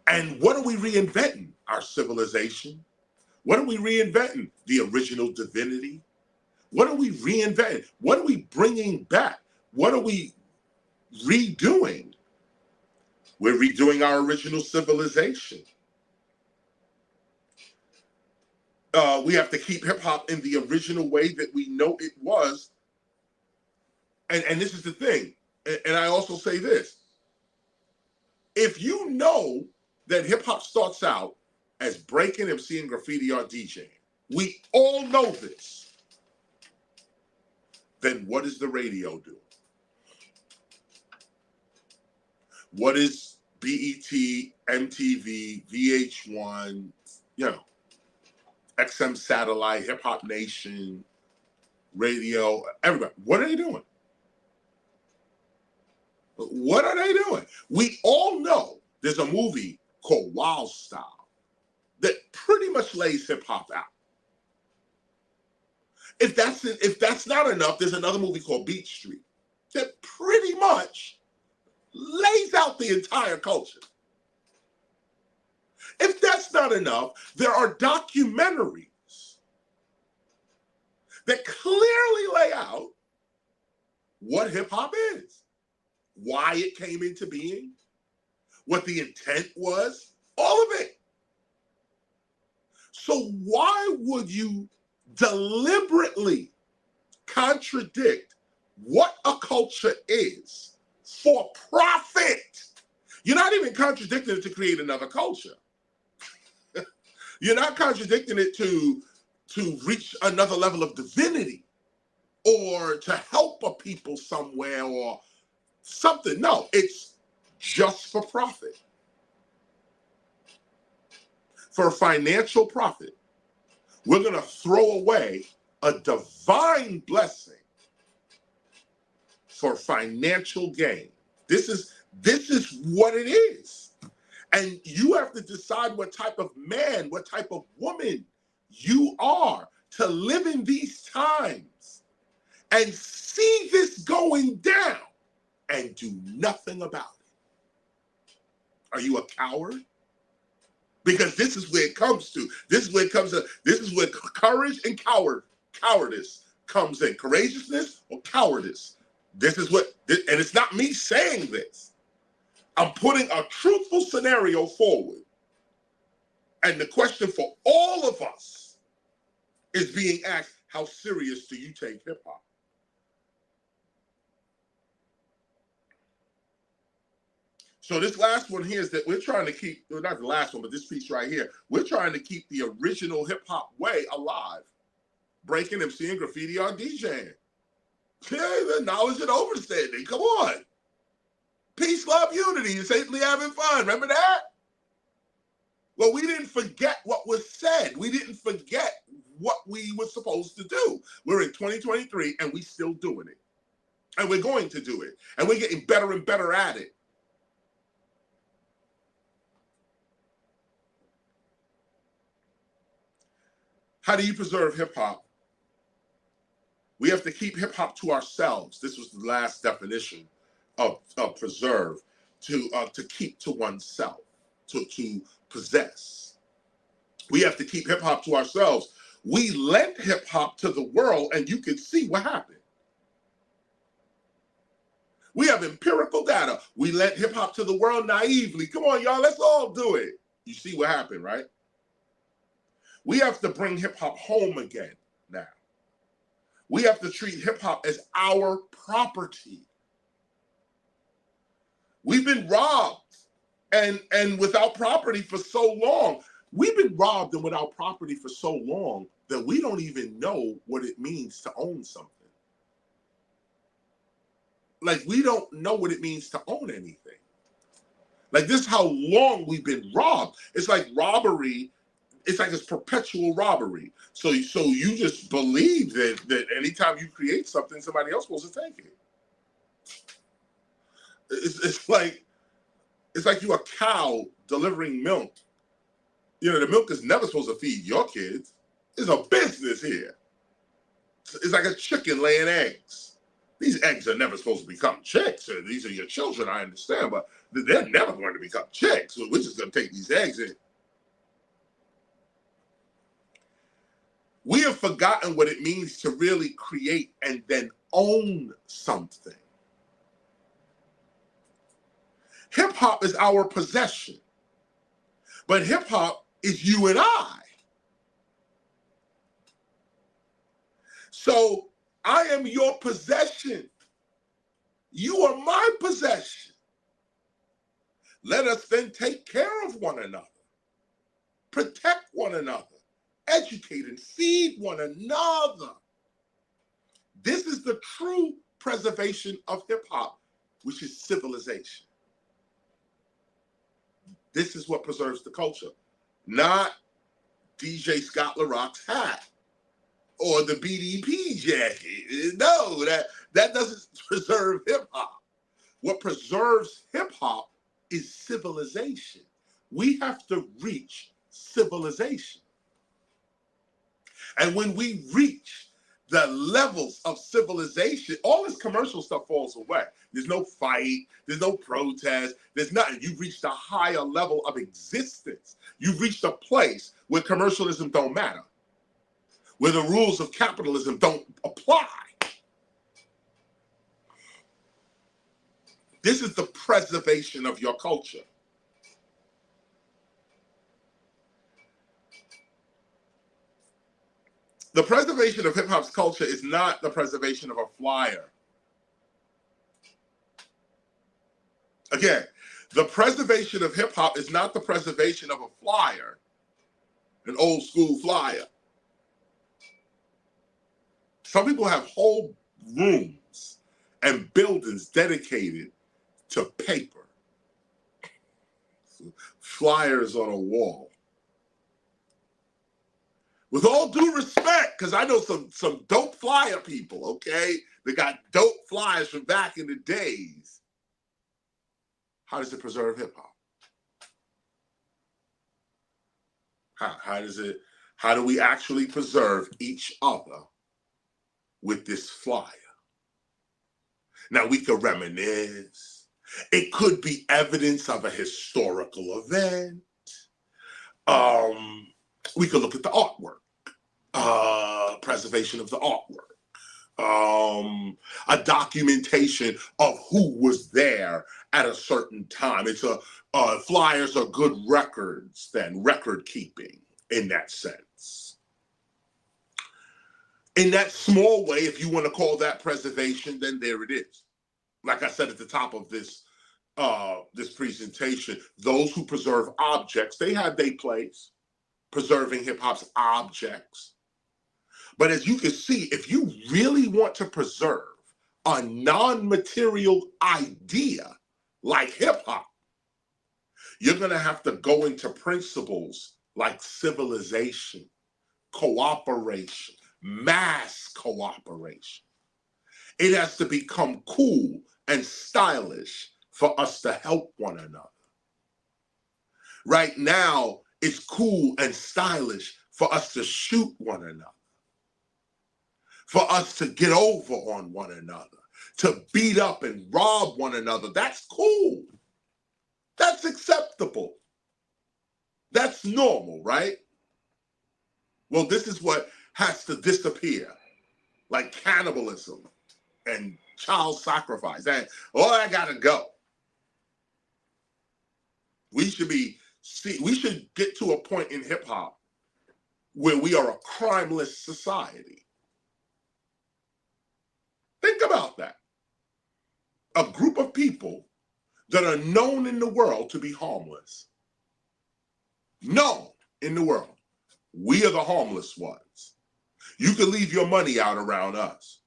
Speaker 2: And what are we reinventing? Our civilization. What are we reinventing? The original divinity. What are we reinventing? What are we bringing back? What are we redoing? We're redoing our original civilization. We have to keep hip hop in the original way that we know it was. And this is the thing. And I also say this. If you know that hip hop starts out as breaking, MCing, graffiti, or DJing, we all know this, then what is the radio doing? What is BET, MTV, VH1, XM Satellite, Hip Hop Nation, radio, everybody? What are they doing? What are they doing? We all know there's a movie called Wild Style that pretty much lays hip hop out. If that's not enough, there's another movie called Beat Street that pretty much lays out the entire culture. If that's not enough, there are documentaries that clearly lay out what hip hop is, why it came into being, what the intent was, all of it. So why would you deliberately contradict what a culture is for profit? You're not even contradicting it to create another culture. You're not contradicting it to reach another level of divinity or to help a people somewhere or something. No, it's just for profit. For financial profit. We're going to throw away a divine blessing for financial gain. This is what it is. And you have to decide what type of man, what type of woman you are to live in these times and see this going down and do nothing about it. Are you a coward? Because this is where it comes to. This is where courage and cowardice comes in. Courageousness or cowardice. And it's not me saying this. I'm putting a truthful scenario forward. And the question for all of us is being asked, how serious do you take hip hop? So this last one here is that we're trying to keep, well, not the last one, but this piece right here, we're trying to keep the original hip hop way alive. Breaking, MCing, graffiti, or DJing. Yeah, the knowledge and understanding. Come on. Peace, love, unity, and safely having fun. Remember that? Well, we didn't forget what was said. We didn't forget what we were supposed to do. We're in 2023 and we still doing it. And we're going to do it. And we're getting better and better at it. How do you preserve hip hop? We have to keep hip hop to ourselves. This was the last definition of preserve, to keep to oneself, to possess. We have to keep hip hop to ourselves. We lent hip hop to the world, and you can see what happened. We have empirical data. We lent hip hop to the world naively. Come on, y'all, let's all do it. You see what happened, right? We have to bring hip hop home again now. We have to treat hip hop as our property. We've been robbed and without property for so long. We've been robbed and without property for so long that we don't even know what it means to own something. Like, we don't know what it means to own anything. Like, this is how long we've been robbed. It's like robbery. It's like this perpetual robbery. So you just believe that anytime you create something, somebody else supposed to take it. It's like you a cow delivering milk. You know, the milk is never supposed to feed your kids. It's a business here. It's like a chicken laying eggs. These eggs are never supposed to become chicks. These are your children, I understand, but they're never going to become chicks. So we're just going to take these eggs in. We have forgotten what it means to really create and then own something. Hip hop is our possession, but hip hop is you and I. So I am your possession. You are my possession. Let us then take care of one another, protect one another, educate and feed one another. This is the true preservation of hip hop, which is civilization. This is what preserves the culture, not DJ Scott LaRock's hat or the BDP jacket. No, that doesn't preserve hip hop. What preserves hip hop is civilization. We have to reach civilization. And when we reach the levels of civilization, all this commercial stuff falls away. There's no fight, there's no protest, there's nothing. You've reached a higher level of existence. You've reached a place where commercialism don't matter, where the rules of capitalism don't apply. This is the preservation of your culture. The preservation of hip hop's culture is not the preservation of a flyer. Again, the preservation of hip hop is not the preservation of a flyer, an old school flyer. Some people have whole rooms and buildings dedicated to paper, flyers on a wall. With all due respect, because I know some dope flyer people, okay? They got dope flyers from back in the days. How does it preserve hip hop? How do we actually preserve each other with this flyer? Now, we could reminisce. It could be evidence of a historical event. We could look at the artwork, preservation of the artwork, a documentation of who was there at a certain time. It's flyers are good records, then record keeping in that sense. In that small way, if you want to call that preservation, then there it is. Like I said at the top of this this presentation, those who preserve objects, they have their place, preserving hip hop's objects. But as you can see, if you really want to preserve a non-material idea like hip hop, you're going to have to go into principles like civilization, cooperation, mass cooperation. It has to become cool and stylish for us to help one another. Right now, it's cool and stylish for us to shoot one another, for us to get over on one another, to beat up and rob one another. That's cool. That's acceptable. That's normal, right? Well, this is what has to disappear, like cannibalism and child sacrifice. And I gotta go. We should get to a point in hip hop where we are a crimeless society. Think about that. A group of people that are known in the world to be harmless. Known in the world. We are the harmless ones. You can leave your money out around us.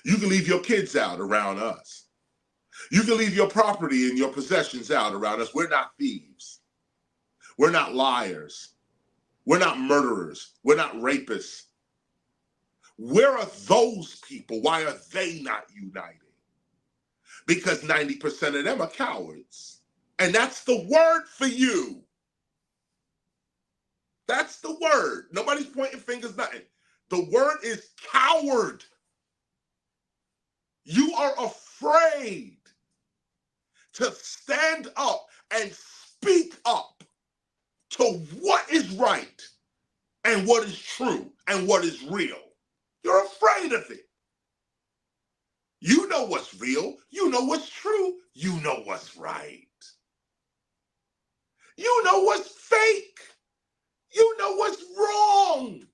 Speaker 2: You can leave your kids out around us. You can leave your property and your possessions out around us. We're not thieves. We're not liars. We're not murderers. We're not rapists. Where are those people? Why are they not uniting? Because 90% of them are cowards. And that's the word for you. That's the word. Nobody's pointing fingers, nothing. The word is coward. You are afraid to stand up and speak up to what is right and what is true and what is real. You're afraid of it. You know what's real. You know what's true. You know what's right. You know what's fake. You know what's wrong.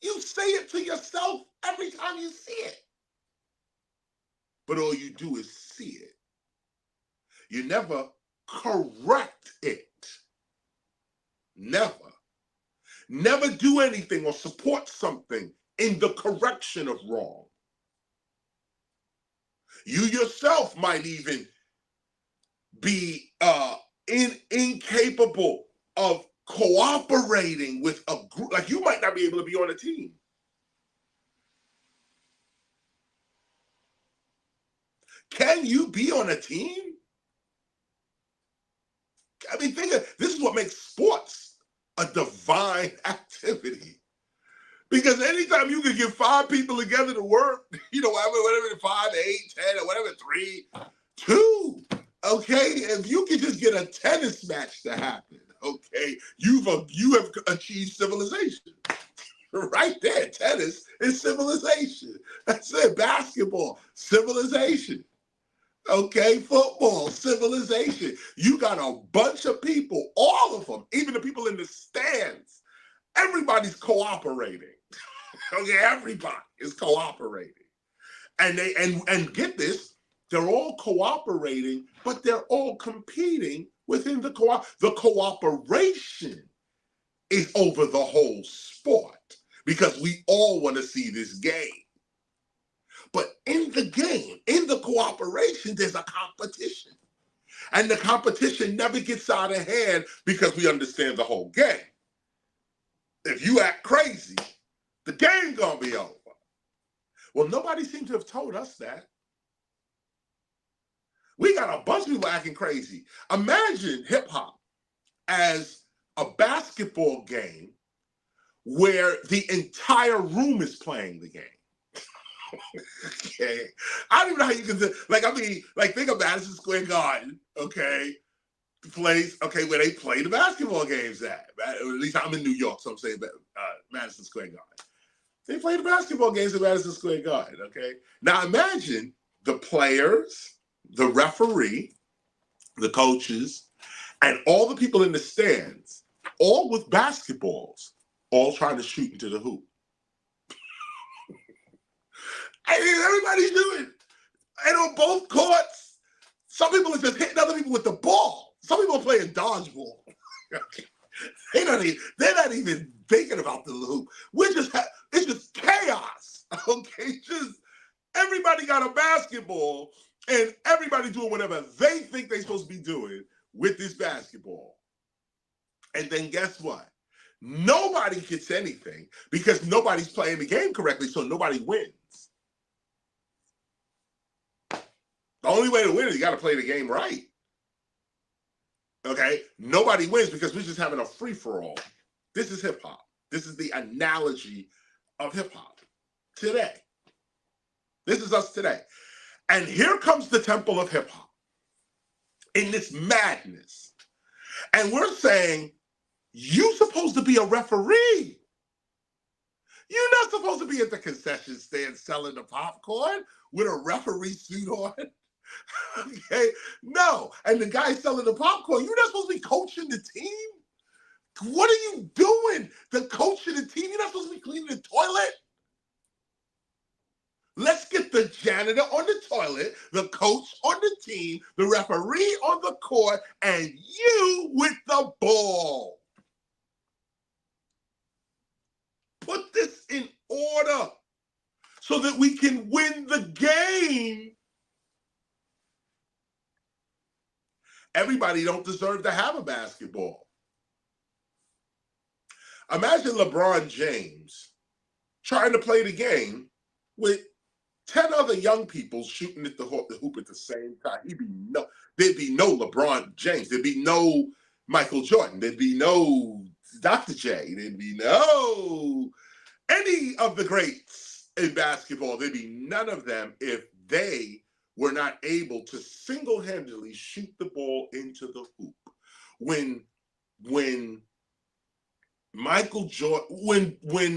Speaker 2: You say it to yourself every time you see it. But all you do is see it. You never correct it. Never. Never do anything or support something in the correction of wrong. You yourself might even be incapable of cooperating with a group. Like you might not be able to be on a team. Can you be on a team? I mean, this is what makes sports a divine activity. Because anytime you can get 5 people together to work, whatever 5, 8, 10, or whatever, 3, 2, okay? If you can just get a tennis match to happen, okay, you have achieved civilization. Right there, tennis is civilization. That's it, basketball, civilization. Okay, football, civilization. You got a bunch of people, all of them, even the people in the stands, everybody's cooperating. Okay, everybody is cooperating. And get this, they're all cooperating, but they're all competing within the cooperation is over the whole sport because we all want to see this game. But in the game, in the cooperation, there's a competition. And the competition never gets out of hand because we understand the whole game. If you act crazy, the game's gonna be over. Well, nobody seems to have told us that. We got a bunch of people acting crazy. Imagine hip hop as a basketball game where the entire room is playing the game. Okay, I don't even know how you can think of Madison Square Garden, okay, place, okay, where they play the basketball games at least I'm in New York, so I'm saying Madison Square Garden. They play the basketball games at Madison Square Garden, okay? Now imagine the players, the referee, the coaches, and all the people in the stands, all with basketballs, all trying to shoot into the hoop. I mean, everybody's doing it. And on both courts, Some people are just hitting other people with the ball. Some people are playing dodgeball. They're not even thinking about the hoop. It's just chaos. Okay, just everybody got a basketball and everybody doing whatever they think they're supposed to be doing with this basketball. And then guess what? Nobody gets anything because nobody's playing the game correctly, so nobody wins. The only way to win is you got to play the game right. Okay? Nobody wins because we're just having a free-for-all. This is hip-hop. This is the analogy of hip-hop today. This is us today. And here comes the temple of hip-hop in this madness. And we're saying, you're supposed to be a referee. You're not supposed to be at the concession stand selling the popcorn with a referee suit on. Okay, no. And the guy selling the popcorn, you're not supposed to be coaching the team. What are you doing? The coach of the team, you're not supposed to be cleaning the toilet. Let's get the janitor on the toilet, the coach on the team, the referee on the court, and you with the ball. Put this in order so that we can win the game. Everybody don't deserve to have a basketball. Imagine LeBron James trying to play the game with 10 other young people shooting at the hoop at the same time. There'd be no LeBron James. There'd be no Michael Jordan. There'd be no Dr. J. There'd be no any of the greats in basketball. There'd be none of them if they were not able to single-handedly shoot the ball into the hoop. When Michael Jordan, when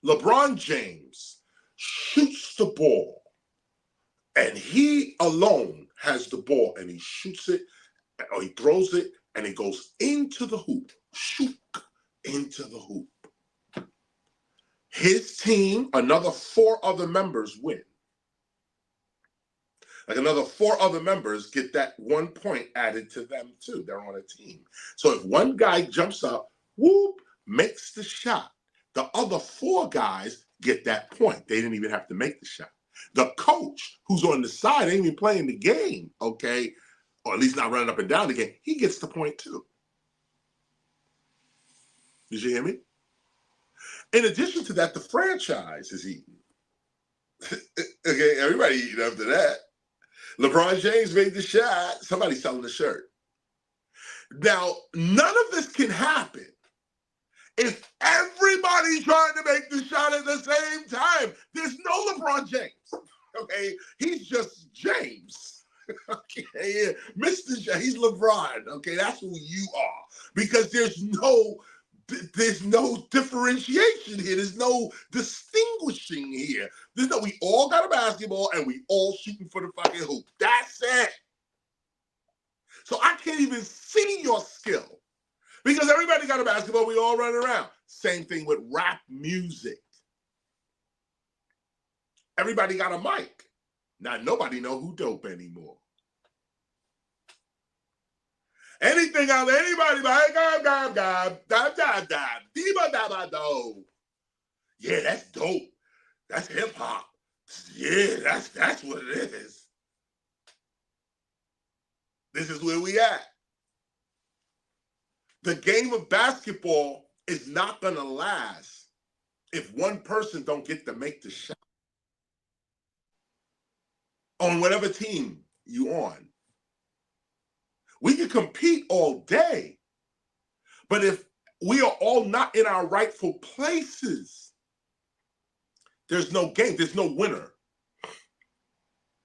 Speaker 2: LeBron James shoots the ball and he alone has the ball and he shoots it or he throws it and it goes into the hoop, shoot into the hoop. His team, another 4 other members win. Like another 4 other members get that 1 point added to them too. They're on a team. So if one guy jumps up, whoop, makes the shot, the other 4 guys get that point. They didn't even have to make the shot. The coach who's on the side ain't even playing the game, okay, or at least not running up and down the game, he gets the point too. Did you hear me? In addition to that, the franchise is eating. Okay, everybody eating after that. LeBron James made the shot. Somebody's selling the shirt. Now, none of this can happen if everybody's trying to make the shot at the same time. There's no LeBron James. Okay, he's just James. Okay, yeah. Mr. J, he's LeBron. Okay, that's who you are. Because there's no differentiation here. There's no distinguishing here. We all got a basketball and we all shooting for the fucking hoop. That's it. So I can't even see your skill because everybody got a basketball. We all run around. Same thing with rap music. Everybody got a mic. Now nobody know who dope anymore. Anything out there, anybody, yeah, that's dope. That's hip hop. Yeah, that's what it is. This is where we at. The game of basketball is not gonna last if one person don't get to make the shot on whatever team you on. We can compete all day, but if we are all not in our rightful places, there's no game, there's no winner.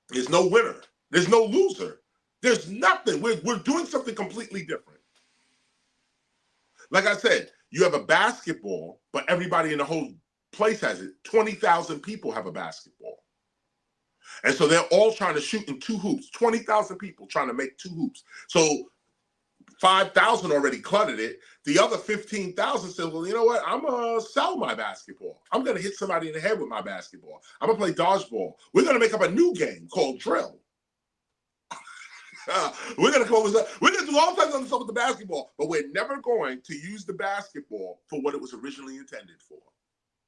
Speaker 2: There's no winner, there's no loser. There's nothing. We're doing something completely different. Like I said, you have a basketball, but everybody in the whole place has it. 20,000 people have a basketball. And so they're all trying to shoot in 2 hoops. 20,000 people trying to make 2 hoops. So 5,000 already cluttered it. The other 15,000 said, well, you know what? I'm going to sell my basketball. I'm going to hit somebody in the head with my basketball. I'm going to play dodgeball. We're going to make up a new game called drill. We're gonna come up. We're gonna do all kinds of other stuff with the basketball, but we're never going to use the basketball for what it was originally intended for,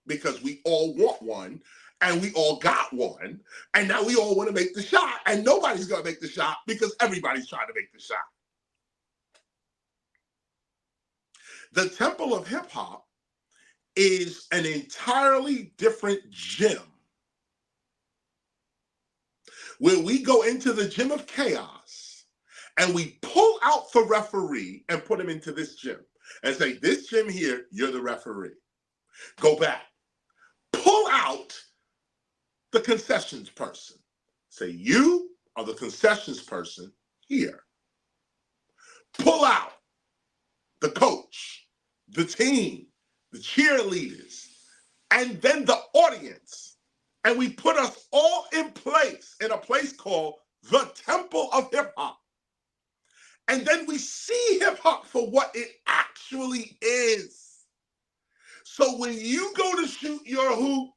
Speaker 2: because we all want one, and we all got one, and now we all want to make the shot, and nobody's gonna make the shot because everybody's trying to make the shot. The Temple of Hip Hop is an entirely different gym, where we go into the gym of chaos and we pull out the referee and put him into this gym and say, this gym here, you're the referee. Go back. Pull out the concessions person. Say, you are the concessions person here. Pull out the coach, the team, the cheerleaders, and then the audience. And we put us all in place, in a place called the Temple of Hip Hop. And then we see hip hop for what it actually is. So when you go to shoot your hoop,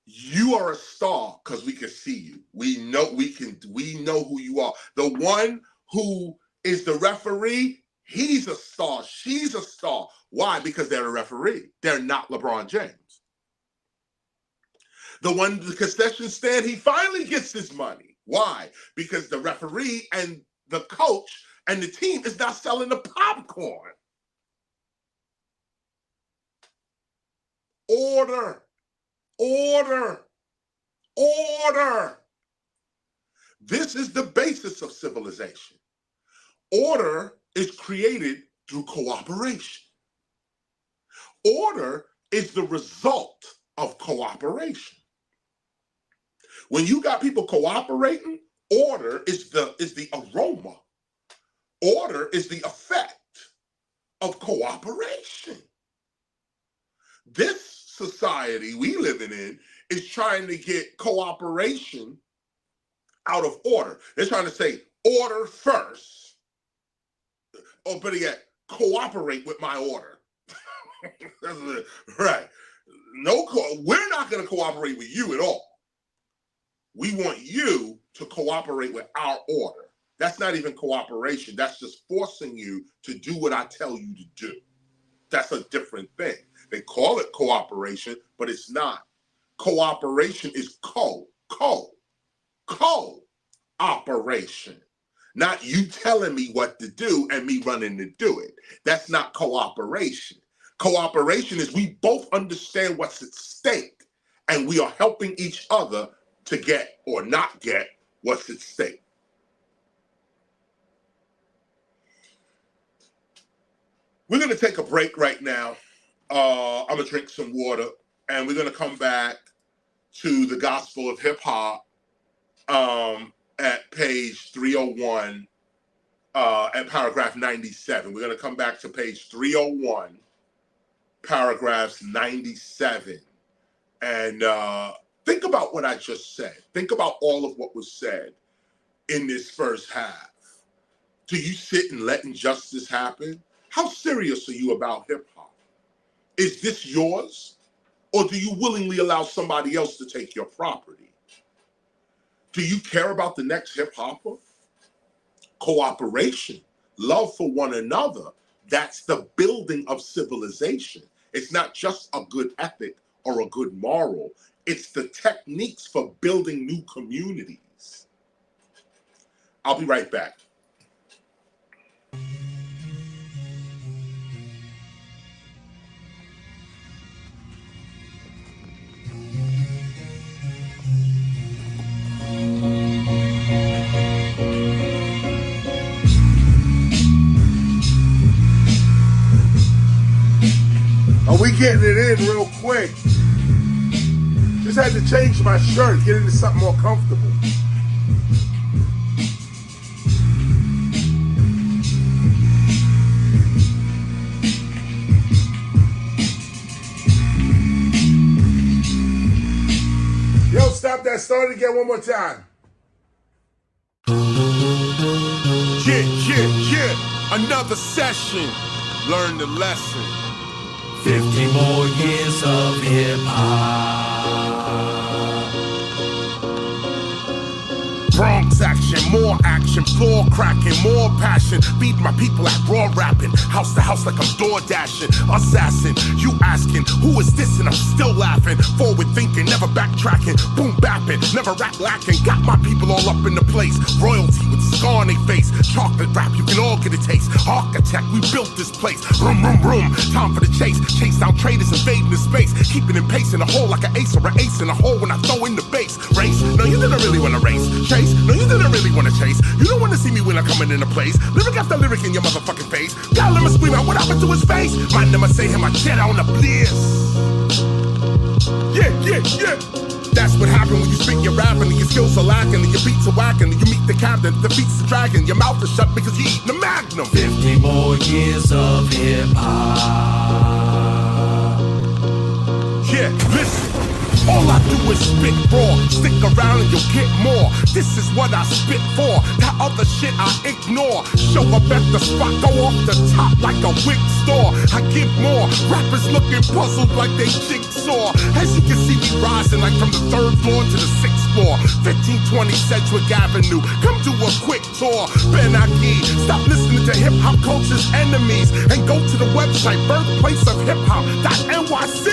Speaker 2: you are a star because we can see you. We know who you are. The one who is the referee, he's a star. She's a star. Why? Because they're a referee. They're not LeBron James. The one, the concession stand, he finally gets his money. Why? Because the referee and the coach and the team is not selling the popcorn. Order. Order. Order. This is the basis of civilization. Order is created through cooperation. Order is the result of cooperation. When you got people cooperating, order is the aroma. Order is the effect of cooperation. This society we living in is trying to get cooperation out of order. They're trying to say order first, or better yet, cooperate with my order. Right. We're not going to cooperate with you at all. We want you to cooperate with our order. That's not even cooperation. That's just forcing you to do what I tell you to do. That's a different thing. They call it cooperation, but it's not. Cooperation is cooperation. Not you telling me what to do and me running to do it. That's not cooperation. Cooperation is we both understand what's at stake and we are helping each other to get or not get what's at stake. We're going to take a break right now. I'm going to drink some water, and we're going to come back to the Gospel of Hip Hop at page 301 at paragraph 97. We're going to come back to page 301, paragraphs 97. And think about what I just said. Think about all of what was said in this first half. Do you sit and let injustice happen? How serious are you about hip hop? Is this yours? Or do you willingly allow somebody else to take your property? Do you care about the next hip hopper? Cooperation, love for one another, that's the building of civilization. It's not just a good ethic or a good moral. It's the techniques for building new communities. I'll be right back. Are we getting it in real quick? Just had to change my shirt, get into something more comfortable. Yo, stop that. Start it again one more time. Yeah. Another session. Learn the lesson.
Speaker 3: 50 more years of hip hop.
Speaker 2: Bronx action, more action, floor cracking, more passion. Feed my people at raw rapping, house to house like I'm door dashing. Assassin, you asking, who is this? And I'm still laughing. Forward thinking, never backtracking. Boom bapping, never rap lacking. Got my people all up in the place. Royalty with scar on their face. Chocolate rap, you can all get a taste. Architect, we built this place. Room, room, room. Time for the chase. Chase down traders invading the space. Keeping in pace in a hole like an ace or an ace in a hole when I throw in the base. Race? No, you didn't really want to race. Chase? No, you didn't really want to chase. You don't want to see me when I'm coming into place. Lyric after lyric in your motherfucking face. God, let me scream out what happened to his face. Man, never say him, I jet on the bliss. Yeah, yeah, yeah. That's what happened when you spit your rapping and your skills are lacking and your beats are whacking and you meet the captain, defeats the dragon. Your mouth is shut because you eating the magnum.
Speaker 3: 50 more years of hip-hop.
Speaker 2: Yeah, listen. All I do is spit raw. Stick around and you'll get more. This is what I spit for. That other shit I ignore. Show up at the spot, go off the top like a wig store. I give more. Rappers looking puzzled like they jigsaw. As you can see me rising like from the 3rd floor to the 6th floor. 1520 Sedgwick Avenue. Come do a quick tour. Ben Aki, stop listening to hip hop culture's enemies and go to the website birthplace of hip hop.nyc.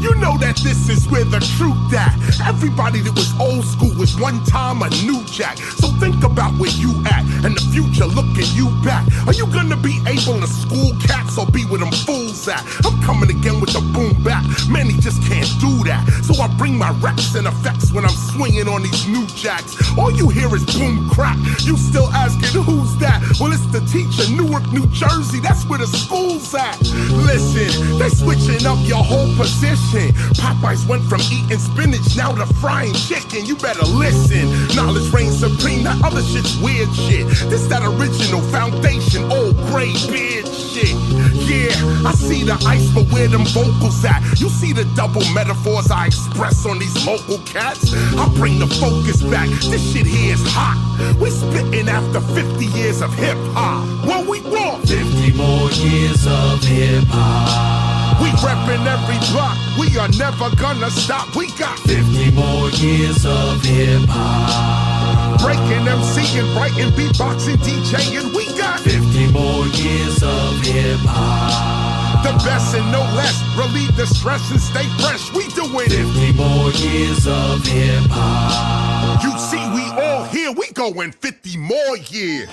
Speaker 2: You know that this is where the truth at. Everybody that was old school was one time a new jack. So think about where you at and the future looking you back. Are you gonna be able to school cats or be with them fools at? I'm coming again with the boom back. Many just can't do that. So I bring my reps and effects when I'm swinging on these new jacks. All you hear is boom crack. You still asking who's that? Well, it's the TEACHA, Newark, New Jersey. That's where the school's at. Listen, they switching up your whole position. Popeyes went from eating spinach now to frying chicken. You better listen. Knowledge reigns supreme. That other shit's weird shit. This that original foundation, old gray beard shit. Yeah, I see the ice for where them vocals at. You see the double metaphors I express on these local cats. I bring the focus back. This shit here is hot. We spitting after 50 years of hip hop. What we want?
Speaker 3: 50 more years of hip hop.
Speaker 2: We reppin' every block, we are never gonna stop. We got
Speaker 3: 50 more years of hip-hop.
Speaker 2: breaking MCing, writing, beatboxing, DJing. We got
Speaker 3: 50 more years of hip-hop.
Speaker 2: The best and no less, relieve the stress and stay fresh. We doing
Speaker 3: 50 more years of hip-hop.
Speaker 2: You see, we all here, we going 50 more years.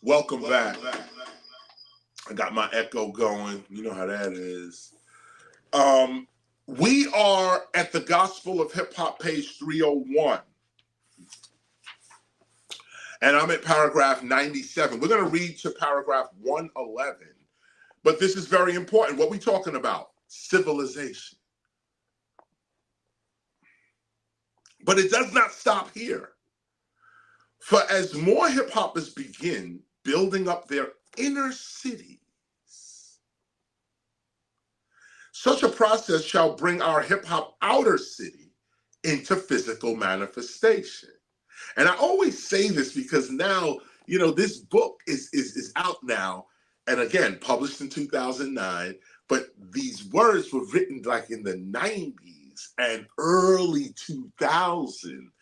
Speaker 2: Welcome back. I got my echo going. You know how that is. We are at the Gospel of Hip Hop, page 301. And I'm at paragraph 97. We're going to read to paragraph 111. But this is very important. What are we talking about? Civilization. But it does not stop here. For as more hip hoppers begin building up their inner cities, such a process shall bring our hip hop outer city into physical manifestation. And I always say this because now, you know, this book is out now, and again, published in 2009, but these words were written like in the 90s and early 2000s.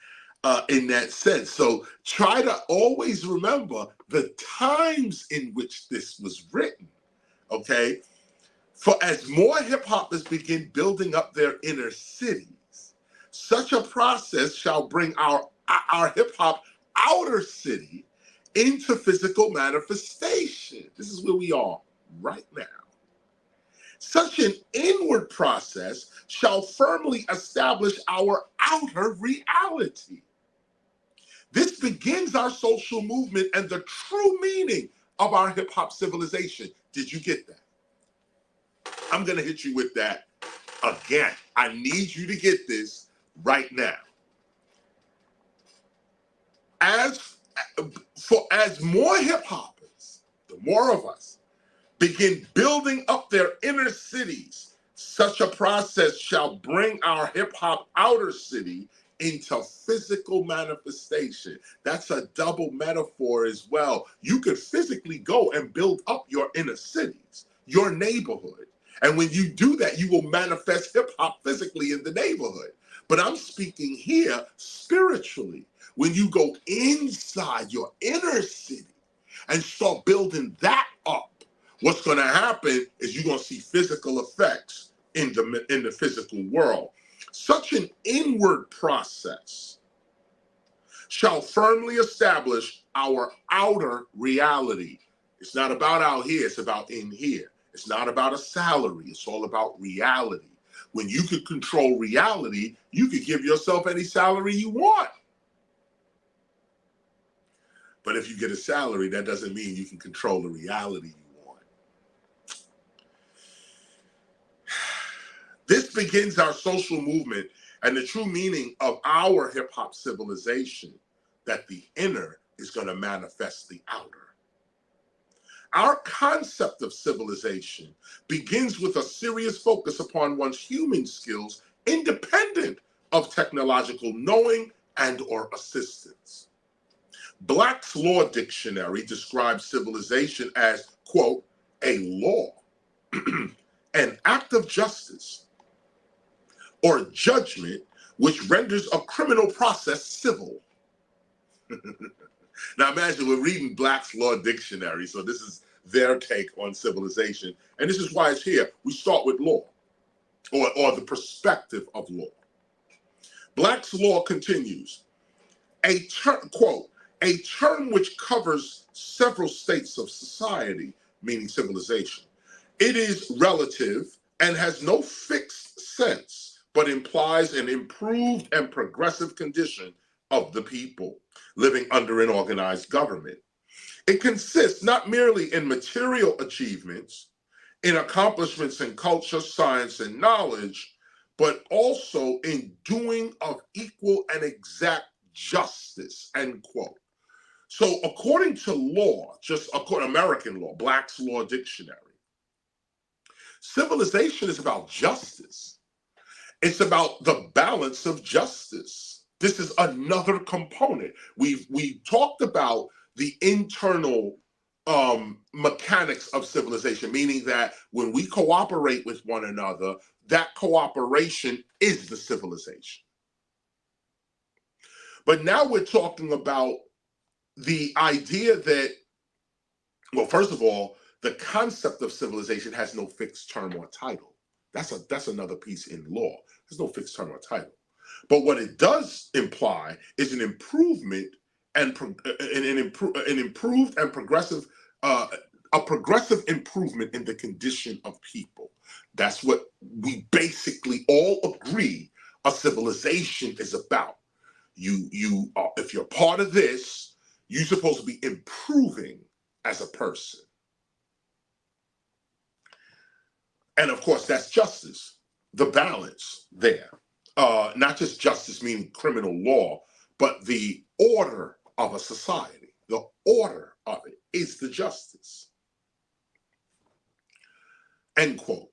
Speaker 2: In that sense. So try to always remember the times in which this was written, okay? For as more hip hoppers begin building up their inner cities, such a process shall bring our hip hop outer city into physical manifestation. This is where we are right now. Such an inward process shall firmly establish our outer reality. This begins our social movement and the true meaning of our hip hop civilization. Did you get that? I'm going to hit you with that again. I need you to get this right now. As more hip hoppers, the more of us, begin building up their inner cities, such a process shall bring our hip hop outer city into physical manifestation. That's a double metaphor as well. You could physically go and build up your inner cities, your neighborhood. And when you do that, you will manifest hip hop physically in the neighborhood. But I'm speaking here spiritually. When you go inside your inner city and start building that up, what's going to happen is you're going to see physical effects in the physical world. Such an inward process shall firmly establish our outer reality. It's not about out here, it's about in here. It's not about a salary, it's all about reality. When you could control reality, you could give yourself any salary you want. But if you get a salary, that doesn't mean you can control the reality you want. This begins our social movement and the true meaning of our hip hop civilization, that the inner is going to manifest the outer. Our concept of civilization begins with a serious focus upon one's human skills, independent of technological knowing and or assistance. Black's Law Dictionary describes civilization as, quote, a law, an act of justice, or judgment which renders a criminal process civil. Now imagine we're reading Black's Law Dictionary, so this is their take on civilization. And this is why it's here. We start with law, or the perspective of law. Black's Law continues, a term, quote, a term which covers several states of society, meaning civilization. It is relative and has no fixed sense, but implies an improved and progressive condition of the people living under an organized government. It consists not merely in material achievements, in accomplishments in culture, science, and knowledge, but also in doing of equal and exact justice, end quote. So according to law, just according to American law, Black's Law Dictionary, civilization is about justice. It's about the balance of justice. This is another component. We talked about the internal mechanics of civilization, meaning that when we cooperate with one another, that cooperation is the civilization. But now we're talking about the idea that, well, first of all, the concept of civilization has no fixed term or title. That's another piece in law. There's no fixed term or title. But what it does imply is an improvement and an improved and progressive, a progressive improvement in the condition of people. That's what we basically all agree a civilization is about. If you're part of this, you're supposed to be improving as a person. And of course, that's justice, the balance there. Not just justice meaning criminal law, but the order of a society. The order of it is the justice. End quote.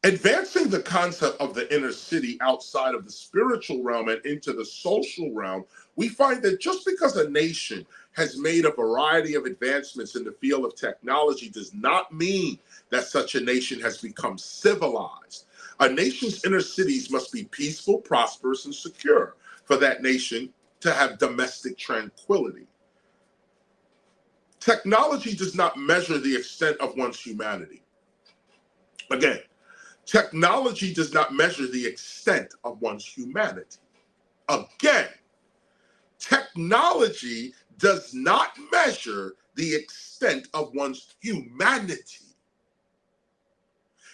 Speaker 2: Advancing the concept of the inner city outside of the spiritual realm and into the social realm, we find that just because a nation has made a variety of advancements in the field of technology does not mean that such a nation has become civilized. A nation's inner cities must be peaceful, prosperous, and secure for that nation to have domestic tranquility. Technology does not measure the extent of one's humanity. Again, technology does not measure the extent of one's humanity. Again, technology does not measure the extent of one's humanity.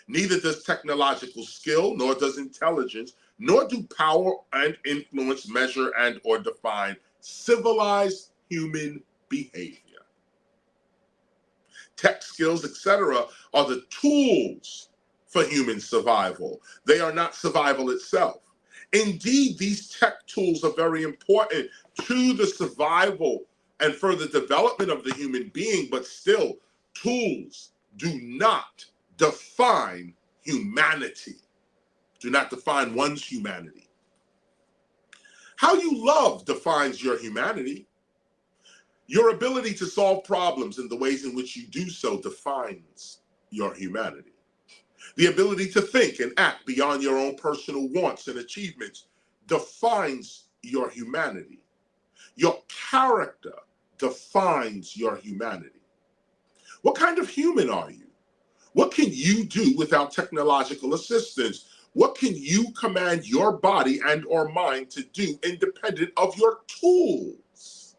Speaker 2: Neither does technological skill, nor does intelligence, nor do power and influence measure and or define civilized human behavior. Tech skills, etc., are the tools for human survival. They are not survival itself. Indeed, these tech tools are very important to the survival and further development of the human being, but still, tools do not define humanity, do not define one's humanity. How you love defines your humanity. Your ability to solve problems and the ways in which you do so defines your humanity. The ability to think and act beyond your own personal wants and achievements defines your humanity. Your character defines your humanity. What kind of human are you? What can you do without technological assistance? What can you command your body and or mind to do independent of your tools?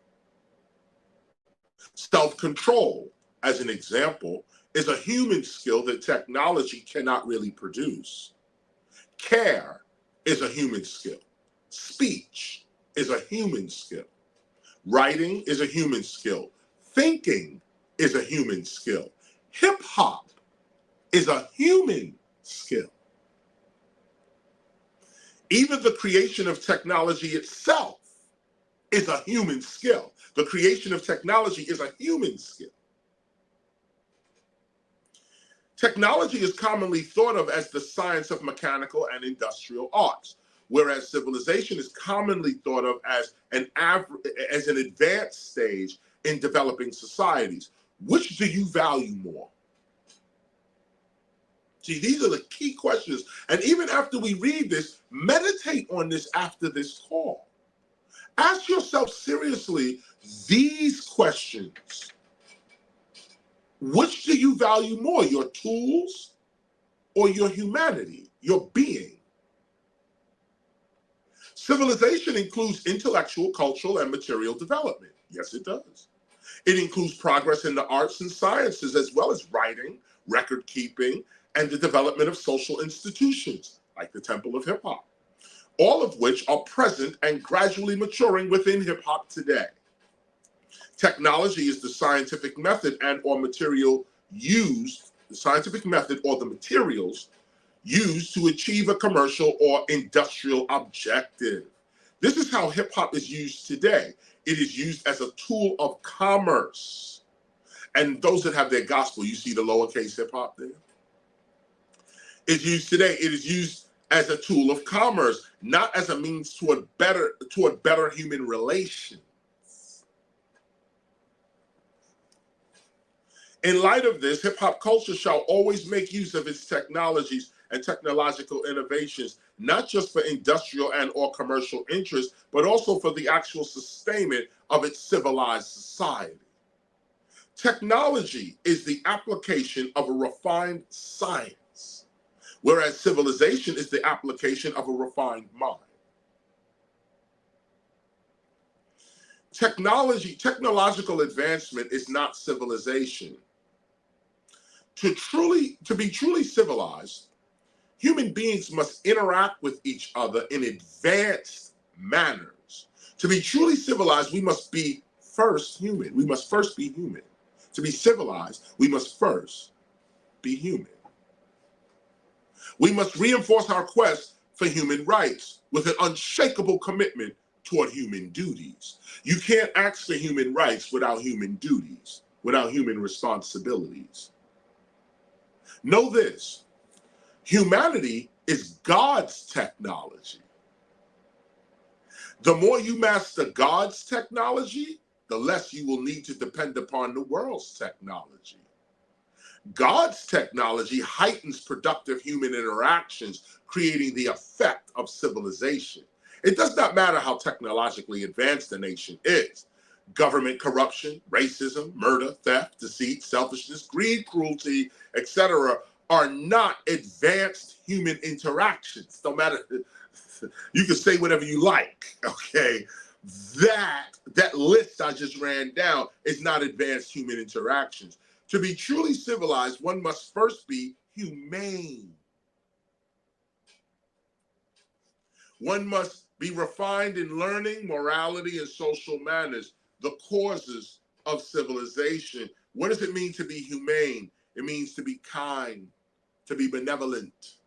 Speaker 2: Self-control, as an example, is a human skill that technology cannot really produce. Care is a human skill. Speech is a human skill. Writing is a human skill. Thinking is a human skill. Hip hop is a human skill. Even the creation of technology itself is a human skill. The creation of technology is a human skill. Technology is commonly thought of as the science of mechanical and industrial arts, whereas civilization is commonly thought of as an advanced stage in developing societies. Which do you value more? See, these are the key questions. And even after we read this, meditate on this after this call. Ask yourself seriously these questions. Which do you value more, your tools or your humanity, your being? Civilization includes intellectual, cultural, and material development. Yes, it does. It includes progress in the arts and sciences, as well as writing, record keeping, and the development of social institutions, like the Temple of Hip Hop, all of which are present and gradually maturing within hip hop today. Technology is the scientific method and or material used, the scientific method or the materials used to achieve a commercial or industrial objective. This is how hip hop is used today. It is used as a tool of commerce. And those that have their gospel, you see the lowercase hip hop there? It's used today. It is used as a tool of commerce, not as a means toward better human relations. In light of this, hip hop culture shall always make use of its technologies and technological innovations, not just for industrial and or commercial interests, but also for the actual sustainment of its civilized society. Technology is the application of a refined science, whereas civilization is the application of a refined mind. Technological advancement is not civilization. To be truly civilized, human beings must interact with each other in advanced manners. To be truly civilized, we must be first human. We must first be human. To be civilized, we must first be human. We must reinforce our quest for human rights with an unshakable commitment toward human duties. You can't ask for human rights without human duties, without human responsibilities. Know this, humanity is God's technology. The more you master God's technology, the less you will need to depend upon the world's technology. God's technology heightens productive human interactions, creating the effect of civilization. It does not matter how technologically advanced a nation is. Government corruption, racism, murder, theft, deceit, selfishness, greed, cruelty, etc. are not advanced human interactions. No matter, you can say whatever you like, okay? That list I just ran down is not advanced human interactions. To be truly civilized, one must first be humane. One must be refined in learning, morality, and social manners, the causes of civilization. What does it mean to be humane? It means to be kind, to be benevolent,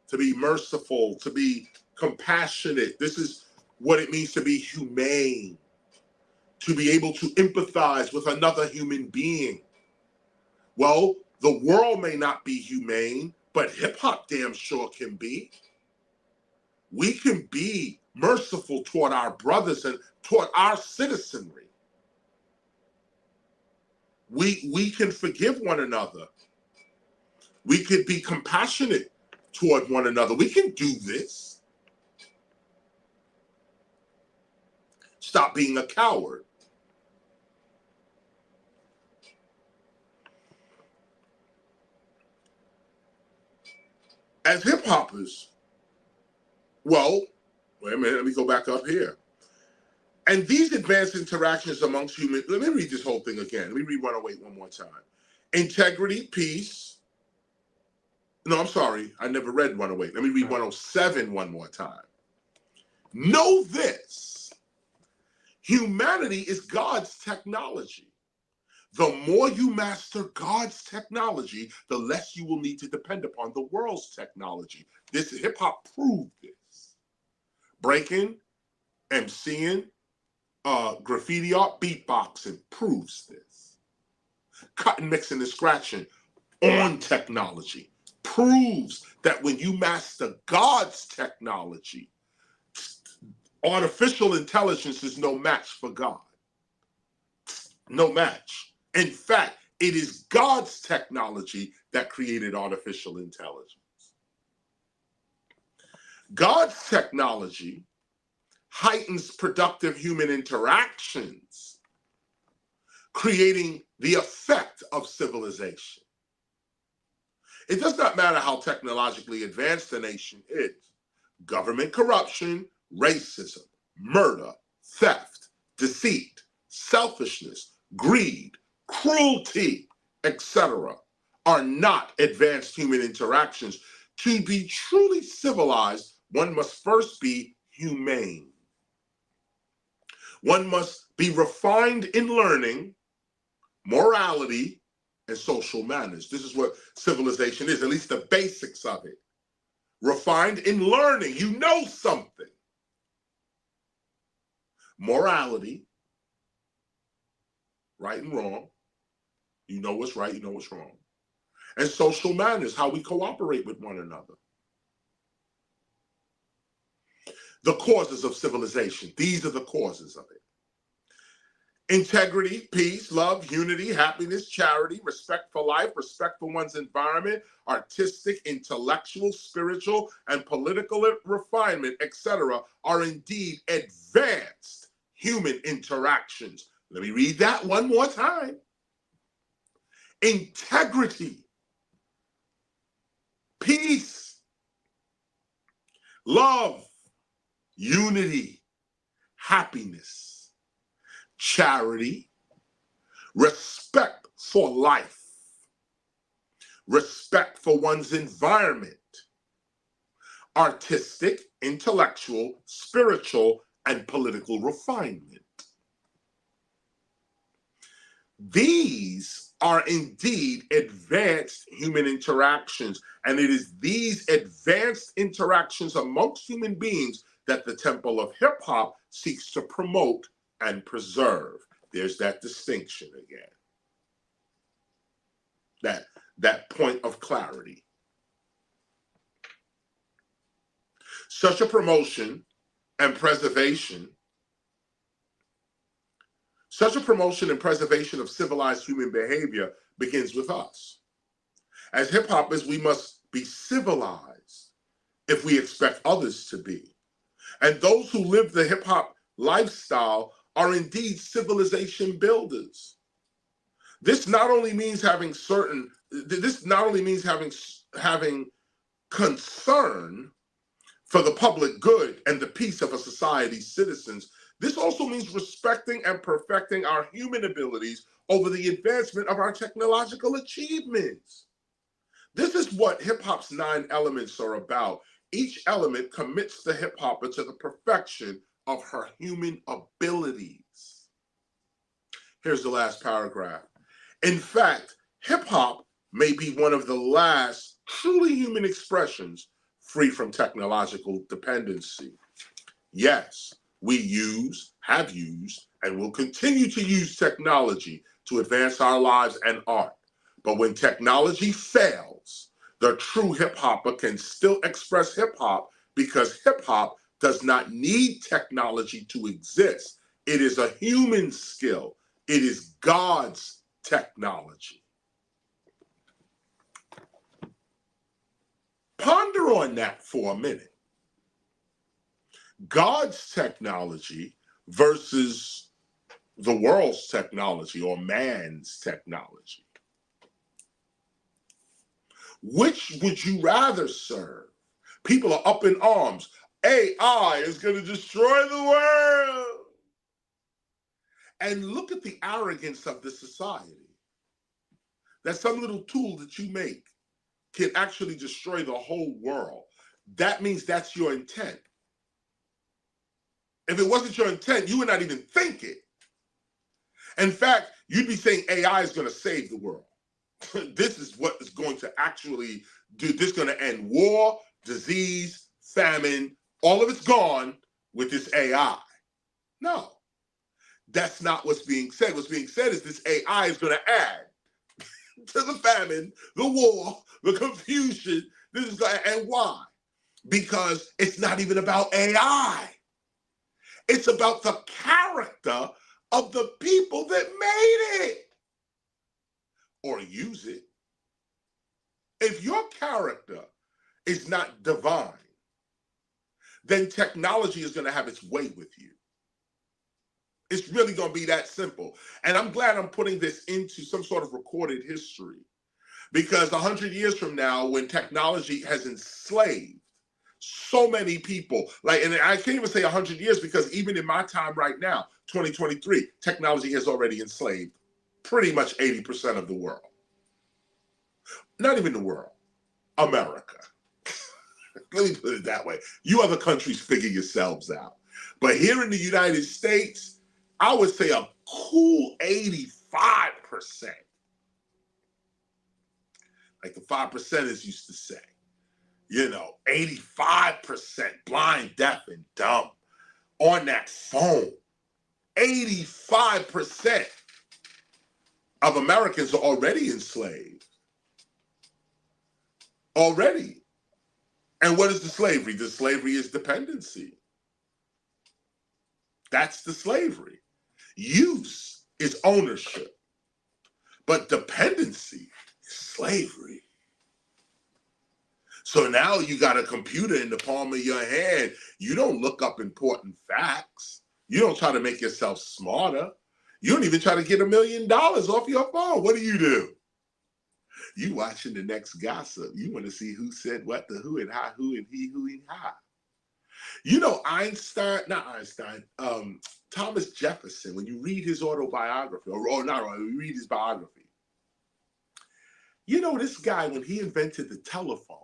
Speaker 2: to be merciful, to be compassionate. This is what it means to be humane, to be able to empathize with another human being. Well, the world may not be humane, but hip hop damn sure can be. We can be merciful toward our brothers and toward our citizenry. We can forgive one another. We could be compassionate toward one another. We can do this. Stop being a coward. As hip hoppers, well, wait a minute, let me go back up here. And these advanced interactions amongst humans, let me read this whole thing again. Let me read 108 one more time. Integrity, peace. No, I'm sorry, I never read 108. Let me read 107 one more time. Know this, humanity is God's technology. The more you master God's technology, the less you will need to depend upon the world's technology. This hip hop proved this. Breaking, MCing, graffiti art, beatboxing proves this. Cutting, mixing, and scratching on technology proves that when you master God's technology, artificial intelligence is no match for God. No match. In fact, it is God's technology that created artificial intelligence. God's technology heightens productive human interactions, creating the effect of civilization. It does not matter how technologically advanced a nation is. Government corruption, racism, murder, theft, deceit, selfishness, greed, cruelty, etc. are not advanced human interactions. To be truly civilized, one must first be humane. One must be refined in learning, morality, and social manners. This is what civilization is, at least the basics of it. Refined in learning, you know something. Morality, right and wrong. You know what's right, you know what's wrong. And social manners, how we cooperate with one another. The causes of civilization, these are the causes of it. Integrity, peace, love, unity, happiness, charity, respect for life, respect for one's environment, artistic, intellectual, spiritual, and political refinement, etc., are indeed advanced human interactions. Let me read that one more time. Integrity, peace, love, unity, happiness, charity, respect for life, respect for one's environment, artistic, intellectual, spiritual, and political refinement. These are indeed advanced human interactions, and it is these advanced interactions amongst human beings that the Temple of Hip Hop seeks to promote and preserve. There's that distinction again. That point of clarity. Such a promotion and preservation of civilized human behavior begins with us. As hip hoppers, we must be civilized if we expect others to be. And those who live the hip hop lifestyle are indeed civilization builders. This not only means having concern for the public good and the peace of a society's citizens. This also means respecting and perfecting our human abilities over the advancement of our technological achievements. This is what hip hop's 9 elements are about. Each element commits the hip hopper to the perfection of her human abilities. Here's the last paragraph. In fact, hip hop may be one of the last truly human expressions free from technological dependency. Yes, we have used, and will continue to use technology to advance our lives and art. But when technology fails, the true hip hopper can still express hip hop because hip hop does not need technology to exist. It is a human skill. It is God's technology. Ponder on that for a minute. God's technology versus the world's technology or man's technology. Which would you rather serve? People are up in arms. AI is going to destroy the world. And look at the arrogance of this society. That some little tool that you make can actually destroy the whole world. That means that's your intent. If it wasn't your intent, you would not even think it. In fact, you'd be saying AI is going to save the world. This is what is going to actually do. This is going to end war, disease, famine, all of it's gone with this AI. No, that's not what's being said. What's being said is this AI is going to add to the famine, the war, the confusion. This is going, and why? Because it's not even about AI. It's about the character of the people that made it or use it. If your character is not divine, then technology is going to have its way with you. It's really going to be that simple. And I'm glad I'm putting this into some sort of recorded history, because 100 years from now, when technology has enslaved so many people, like, and I can't even say 100 years, because even in my time right now, 2023, technology has already enslaved pretty much 80% of the world. Not even the world, America. Let me put it that way. You other countries figure yourselves out. But here in the United States, I would say a cool 85%. Like the 5%ers used to say. 85% blind, deaf, and dumb on that phone. 85% of Americans are already enslaved. Already. And what is the slavery? The slavery is dependency. That's the slavery. Use is ownership, but dependency is slavery. So now you got a computer in the palm of your hand. You don't look up important facts. You don't try to make yourself smarter. You don't even try to get $1 million off your phone. What do? You watching the next gossip. You want to see who said what to who and how, who and he, who and how. Thomas Jefferson, when you read his autobiography, you read his biography, this guy, when he invented the telephone,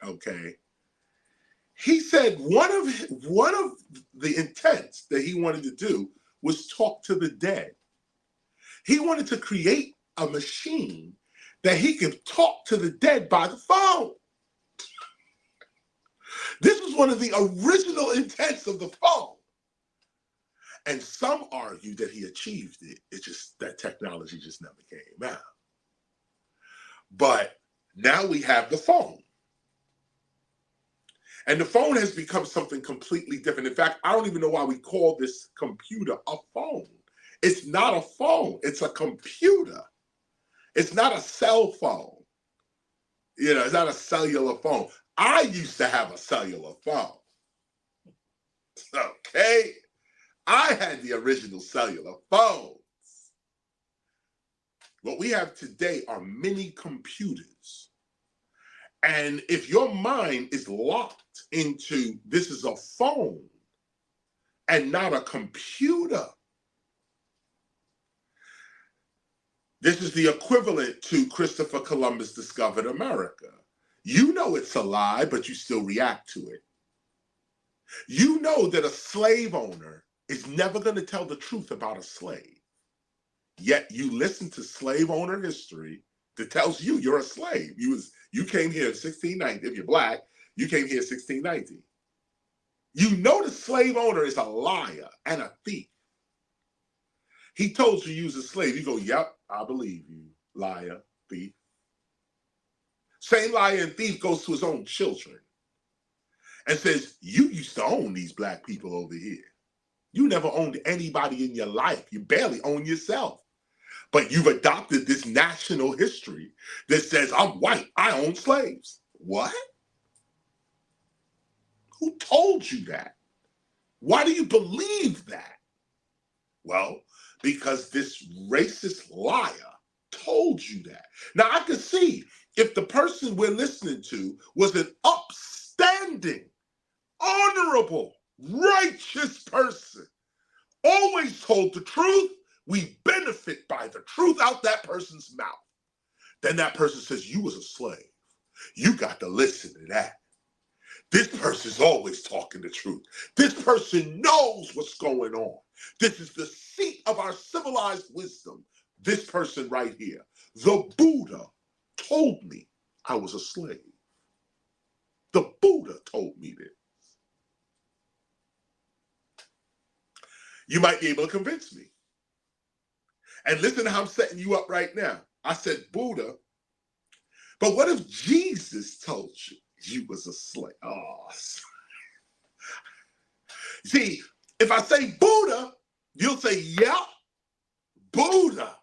Speaker 2: okay, he said one of the intents that he wanted to do was talk to the dead. He wanted to create a machine that he could talk to the dead by the phone. This was one of the original intents of the phone. And some argue that he achieved it. It's just that technology just never came out. But now we have the phone. And the phone has become something completely different. In fact, I don't even know why we call this computer a phone. It's not a phone. It's a computer. It's not a cell phone. It's not a cellular phone. I used to have a cellular phone. Okay? I had the original cellular phones. What we have today are mini computers. And if your mind is locked into this is a phone and not a computer, this is the equivalent to Christopher Columbus discovered America. You know it's a lie, but you still react to it. You know that a slave owner is never going to tell the truth about a slave. Yet you listen to slave owner history that tells you you're a slave. You came here in 1690. If you're black, you came here in 1690. You know the slave owner is a liar and a thief. He told you was a slave. You go, yep, I believe you, liar, thief. Same liar and thief goes to his own children. and says, you used to own these black people over here. You never owned anybody in your life. You barely own yourself. But you've adopted this national history that says, I'm white, I own slaves. What? Who told you that? Why do you believe that? Well, because this racist liar told you that. Now, I can see if the person we're listening to was an upstanding, honorable, righteous person, always told the truth, we benefit by the truth out that person's mouth. Then that person says, you was a slave. You got to listen to that. This person's always talking the truth. This person knows what's going on. This is the seat of our civilized wisdom. This person right here, the Buddha, told me I was a slave. The Buddha told me this. You might be able to convince me. And listen to how I'm setting you up right now. I said Buddha, but what if Jesus told you you was a slave? Oh, see, if I say Buddha, you'll say, yeah, Buddha.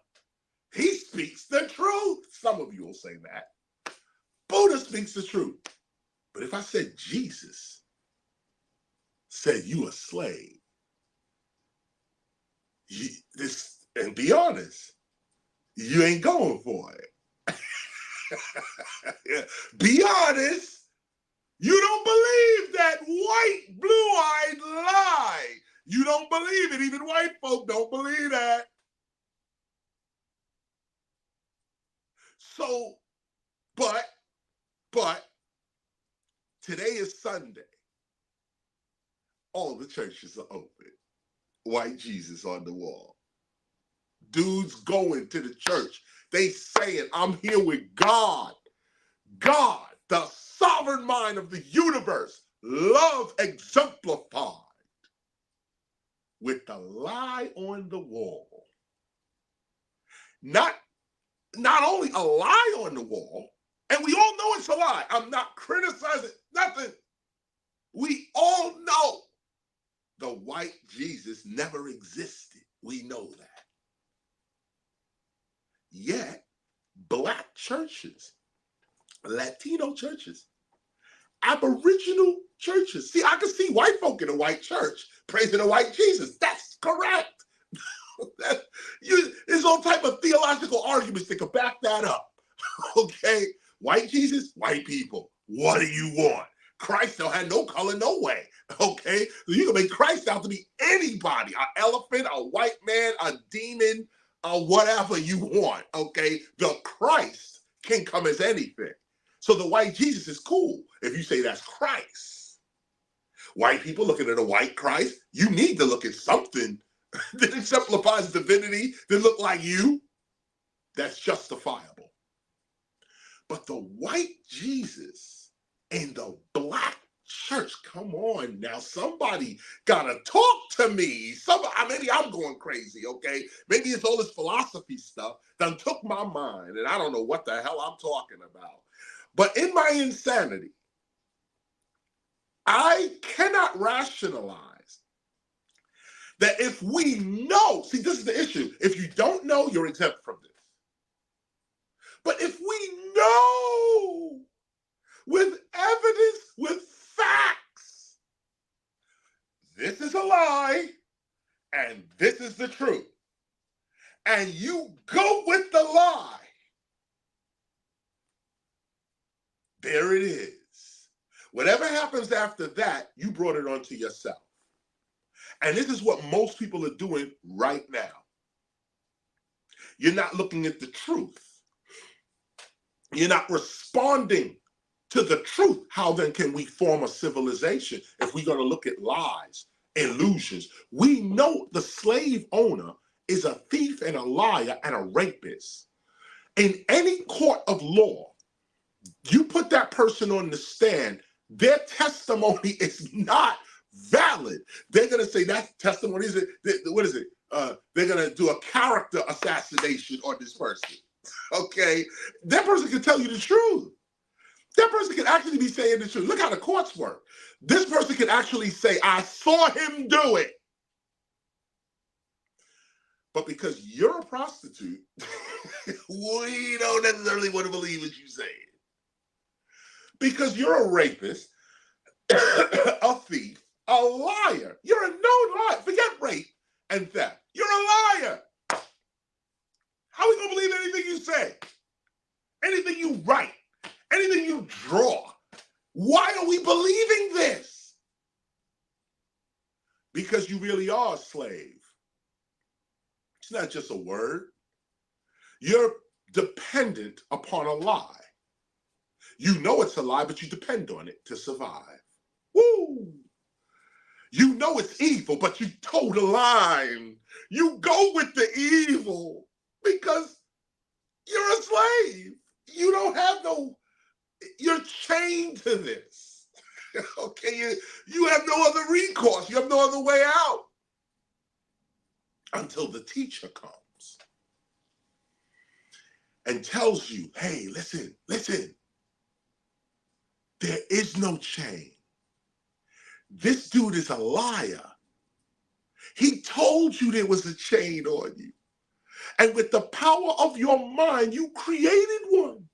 Speaker 2: He speaks the truth. Some of you will say that. Buddha speaks the truth. But if I said Jesus said you a slave, and be honest, you ain't going for it. Be honest, you don't believe that white, blue-eyed lie. You don't believe it. Even white folk don't believe that. So, but, today is Sunday. All the churches are open. White Jesus on the wall. Dudes going to the church. They saying, I'm here with God. God, the sovereign mind of the universe, love exemplified with the lie on the wall. Not only a lie on the wall, and we all know it's a lie. I'm not criticizing nothing. We all know the white Jesus never existed. We know that. Yet, black churches, Latino churches, Aboriginal churches. See, I can see white folk in a white church praising a white Jesus. That's correct. There's all type of theological arguments that could back that up. Okay? White Jesus, white people. What do you want? Christ don't have no color, no way. Okay? So you can make Christ out to be anybody. An elephant, a white man, a demon, whatever you want. Okay? The Christ can come as anything. So the white Jesus is cool if you say that's Christ. White people looking at a white Christ, you need to look at something that exemplifies divinity that look like you. That's justifiable. But the white Jesus and the black church, come on now. Somebody gotta talk to me. Maybe I'm going crazy, okay? Maybe it's all this philosophy stuff that took my mind and I don't know what the hell I'm talking about. But in my insanity, I cannot rationalize that if we know, see, this is the issue. If you don't know, you're exempt from this. But if we know with evidence, with facts, this is a lie and this is the truth, and you go with the lie, there it is. Whatever happens after that, you brought it onto yourself. And this is what most people are doing right now. You're not looking at the truth. You're not responding to the truth. How then can we form a civilization if we're going to look at lies, illusions? We know the slave owner is a thief and a liar and a rapist. In any court of law, you put that person on the stand, their testimony is not valid. They're going to say that testimony is it. What is it? They're going to do a character assassination on this person. Okay, that person can tell you the truth. That person can actually be saying the truth. Look how the courts work. This person can actually say, I saw him do it. But because you're a prostitute, we don't necessarily want to believe what you say. Because you're a rapist, a thief, a liar. You're a known liar. Forget rape and theft. You're a liar. How are we going to believe anything you say? Anything you write? Anything you draw? Why are we believing this? Because you really are a slave. It's not just a word. You're dependent upon a lie. You know it's a lie, but you depend on it to survive. Woo! You know it's evil, but you toe the line. You go with the evil because you're a slave. You don't have no, you're chained to this. Okay, you have no other recourse. You have no other way out until the teacher comes and tells you, hey, listen, there is no chain. This dude is a liar. He told you there was a chain on you. And with the power of your mind, you created one.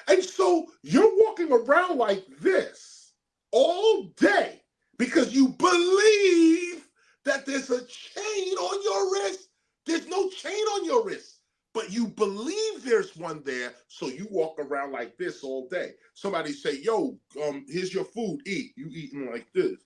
Speaker 2: And so you're walking around like this all day because you believe that there's a chain on your wrist. There's no chain on your wrist, but you believe there's one there, so you walk around like this all day. Somebody say, yo, here's your food, eat. You eating like this.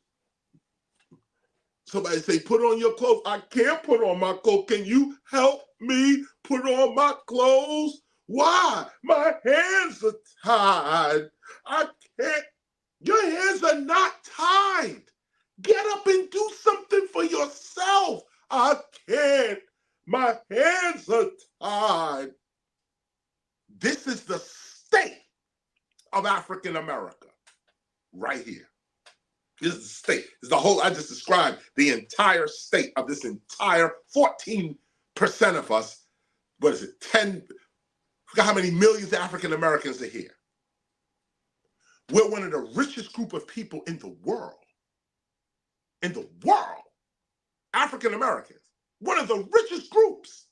Speaker 2: Somebody say, put on your clothes. I can't put on my clothes. Can you help me put on my clothes? Why? My hands are tied. I can't. Your hands are not tied. Get up and do something for yourself. I can't. My hands are tied. This is the state of African America right here. This is the state. This is the whole, I just described the entire state of this entire 14% of us. What is it? 10, forgot how many millions of African Americans are here. We're one of the richest group of people in the world. In the world. African Americans. One of the richest groups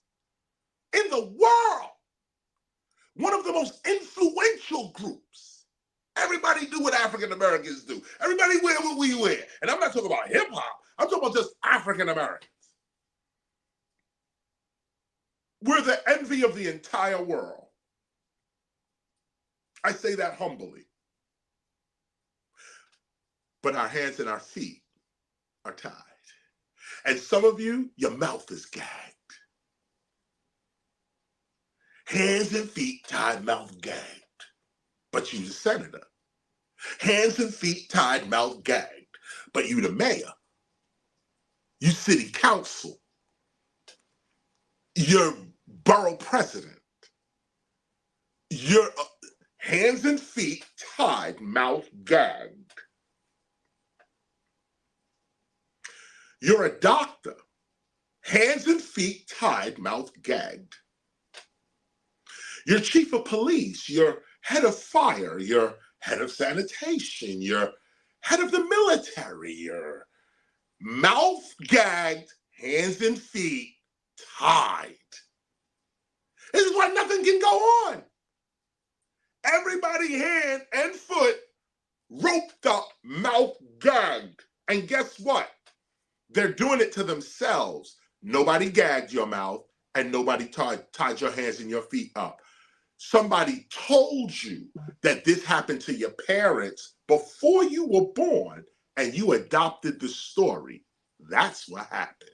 Speaker 2: in the world. One of the most influential groups. Everybody do what African Americans do. Everybody wear what we wear. And I'm not talking about hip hop. I'm talking about just African Americans. We're the envy of the entire world. I say that humbly. But our hands and our feet are tied. And some of you, your mouth is gagged. Hands and feet tied, mouth gagged. But you the senator. Hands and feet tied, mouth gagged. But you the mayor. You city council. You're borough president. You're hands and feet tied, mouth gagged. You're a doctor. Hands and feet tied, mouth gagged. You're chief of police. You're head of fire. You're head of sanitation. You're head of the military. You're mouth gagged, hands and feet tied. This is why nothing can go on. Everybody hand and foot roped up, mouth gagged. And guess what? They're doing it to themselves. Nobody gagged your mouth and nobody tied your hands and your feet up. Somebody told you that this happened to your parents before you were born and you adopted the story. That's what happened.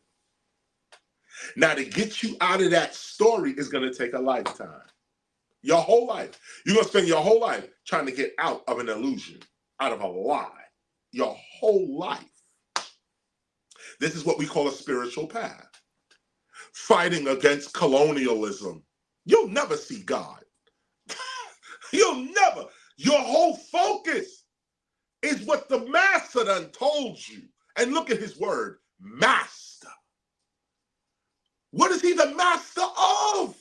Speaker 2: Now, to get you out of that story is going to take a lifetime. Your whole life. You're going to spend your whole life trying to get out of an illusion, out of a lie. Your whole life. This is what we call a spiritual path. Fighting against colonialism. You'll never see God. You'll never. Your whole focus is what the master done told you. And look at his word, master. What is he the master of?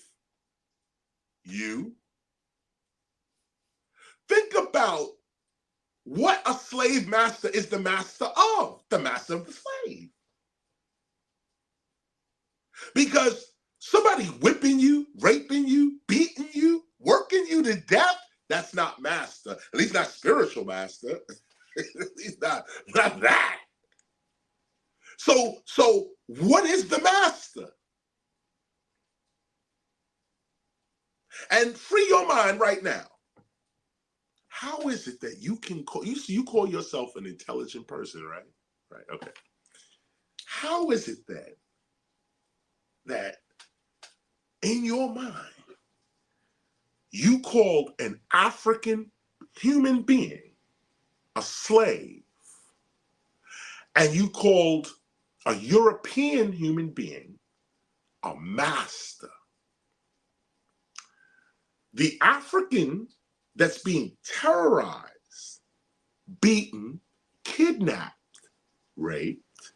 Speaker 2: You. a slave master is the master of the slave. Because somebody whipping you, raping you, beating you, working you to death, that's not master. At least not spiritual master. At least not that. So what is the master? And free your mind right now. How is it that you can call, you call yourself an intelligent person, right? Right, okay. How is it then that in your mind, you called an African human being a slave, and you called a European human being a master? The African that's being terrorized, beaten, kidnapped, raped,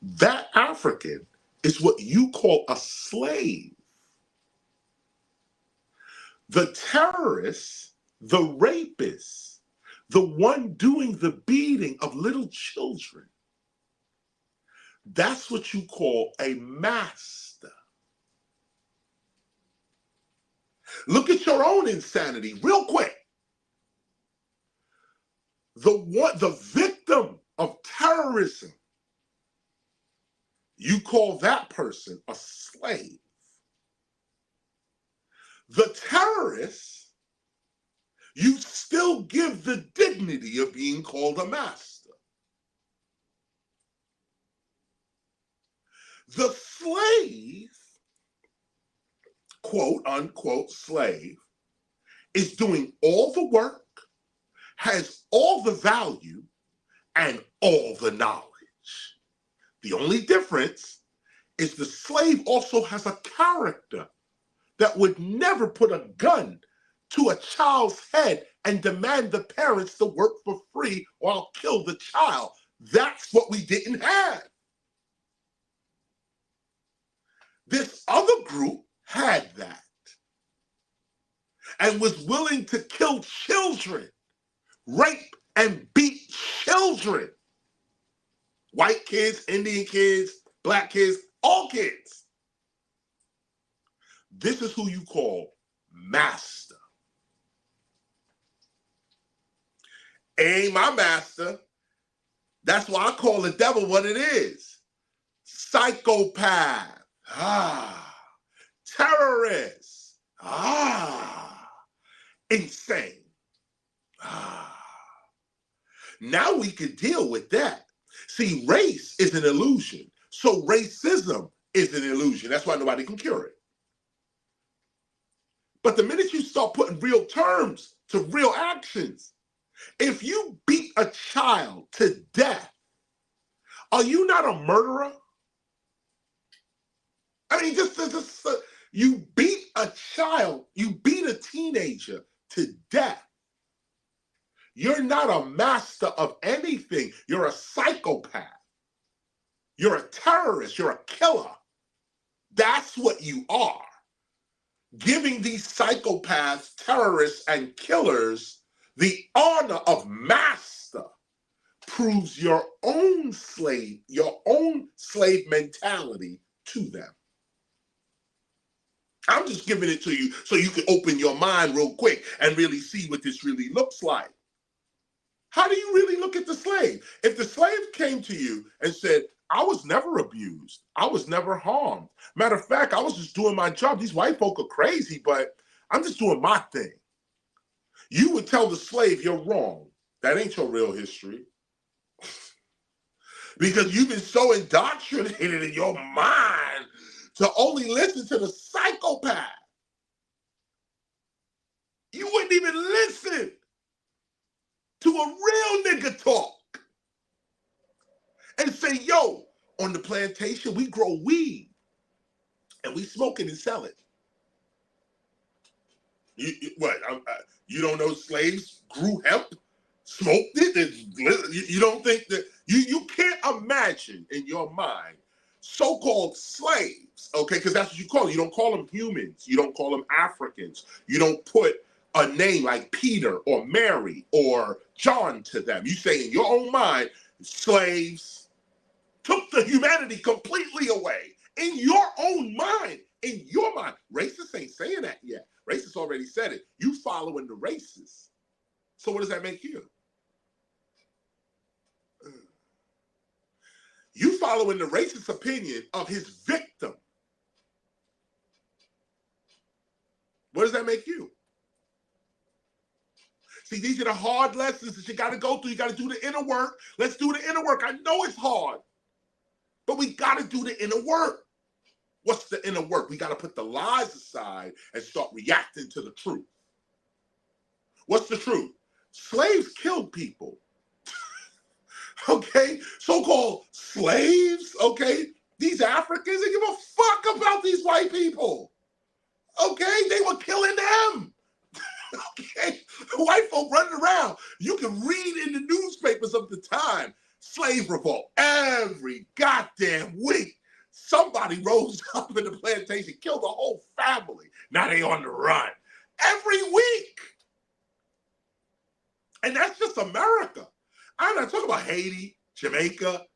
Speaker 2: that African is what you call a slave. The terrorists, the rapists, the one doing the beating of little children, that's what you call a master. Look at your own insanity real quick. The victim of terrorism, you call that person a slave. The terrorists, you still give the dignity of being called a master. The slave, quote unquote slave, is doing all the work, has all the value, and all the knowledge. The only difference is the slave also has a character that would never put a gun to a child's head and demand the parents to work for free or I'll kill the child. That's what we didn't have. This other group had that and was willing to kill children, rape and beat children. White kids, Indian kids, black kids, all kids. This is who you call master. Ain't my master. That's why I call the devil what it is. Psychopath. Terrorist. Insane. Now we can deal with that. See, race is an illusion. So racism is an illusion. That's why nobody can cure it. But the minute you start putting real terms to real actions, if you beat a child to death, are you not a murderer? I mean, you beat a child, you beat a teenager to death. You're not a master of anything. You're a psychopath. You're a terrorist. You're a killer. That's what you are. Giving these psychopaths, terrorists, and killers the honor of master proves your own slave mentality to them. I'm just giving it to you so you can open your mind real quick and really see what this really looks like. How do you really look at the slave? If the slave came to you and said, I was never abused, I was never harmed. Matter of fact, I was just doing my job. These white folk are crazy, but I'm just doing my thing. You would tell the slave, you're wrong. That ain't your real history. Because you've been so indoctrinated in your mind to only listen to the psychopath. You wouldn't even listen to a real nigga talk and say, yo, on the plantation, we grow weed and we smoke it and sell it. You don't know slaves grew hemp, smoked it? You don't think that, you can't imagine in your mind so-called slaves, okay, because that's what you call them. You don't call them humans. You don't call them Africans. You don't put a name like Peter or Mary or John to them. You say in your own mind, slaves took the humanity completely away. In your own mind, in your mind. Racists ain't saying that yet. Racists already said it. You following the racists. So what does that make you? You following the racist opinion of his victim. What does that make you? See, these are the hard lessons that you got to go through. You got to do the inner work. Let's do the inner work. I know it's hard, but we got to do the inner work. What's the inner work? We got to put the lies aside and start reacting to the truth. What's the truth? Slaves killed people. Okay? So-called slaves, okay? These Africans, they give a fuck about these white people. Okay? They were killing them. Okay? White folk running around. You can read in the newspapers of the time, slave revolt. Every goddamn week, somebody rose up in the plantation, killed a whole family. Now they on the run. Every week. And that's just America. I'm not talking about Haiti, Jamaica,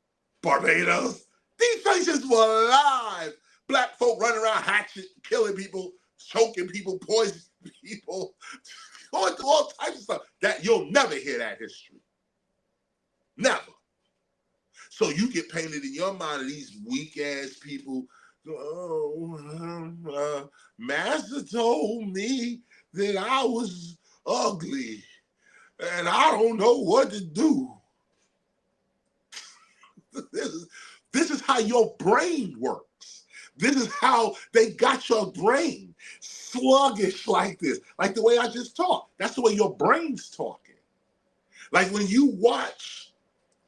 Speaker 2: Barbados. These places were alive. Black folk running around hatchet, killing people, choking people, poisoning people, going through all types of stuff. That you'll never hear that history. Never. So you get painted in your mind of these weak ass people. Oh, Master told me that I was ugly, and I don't know what to do. This is how your brain works. This is how they got your brain sluggish like this, like the way I just talked. That's the way your brain's talking. Like when you watch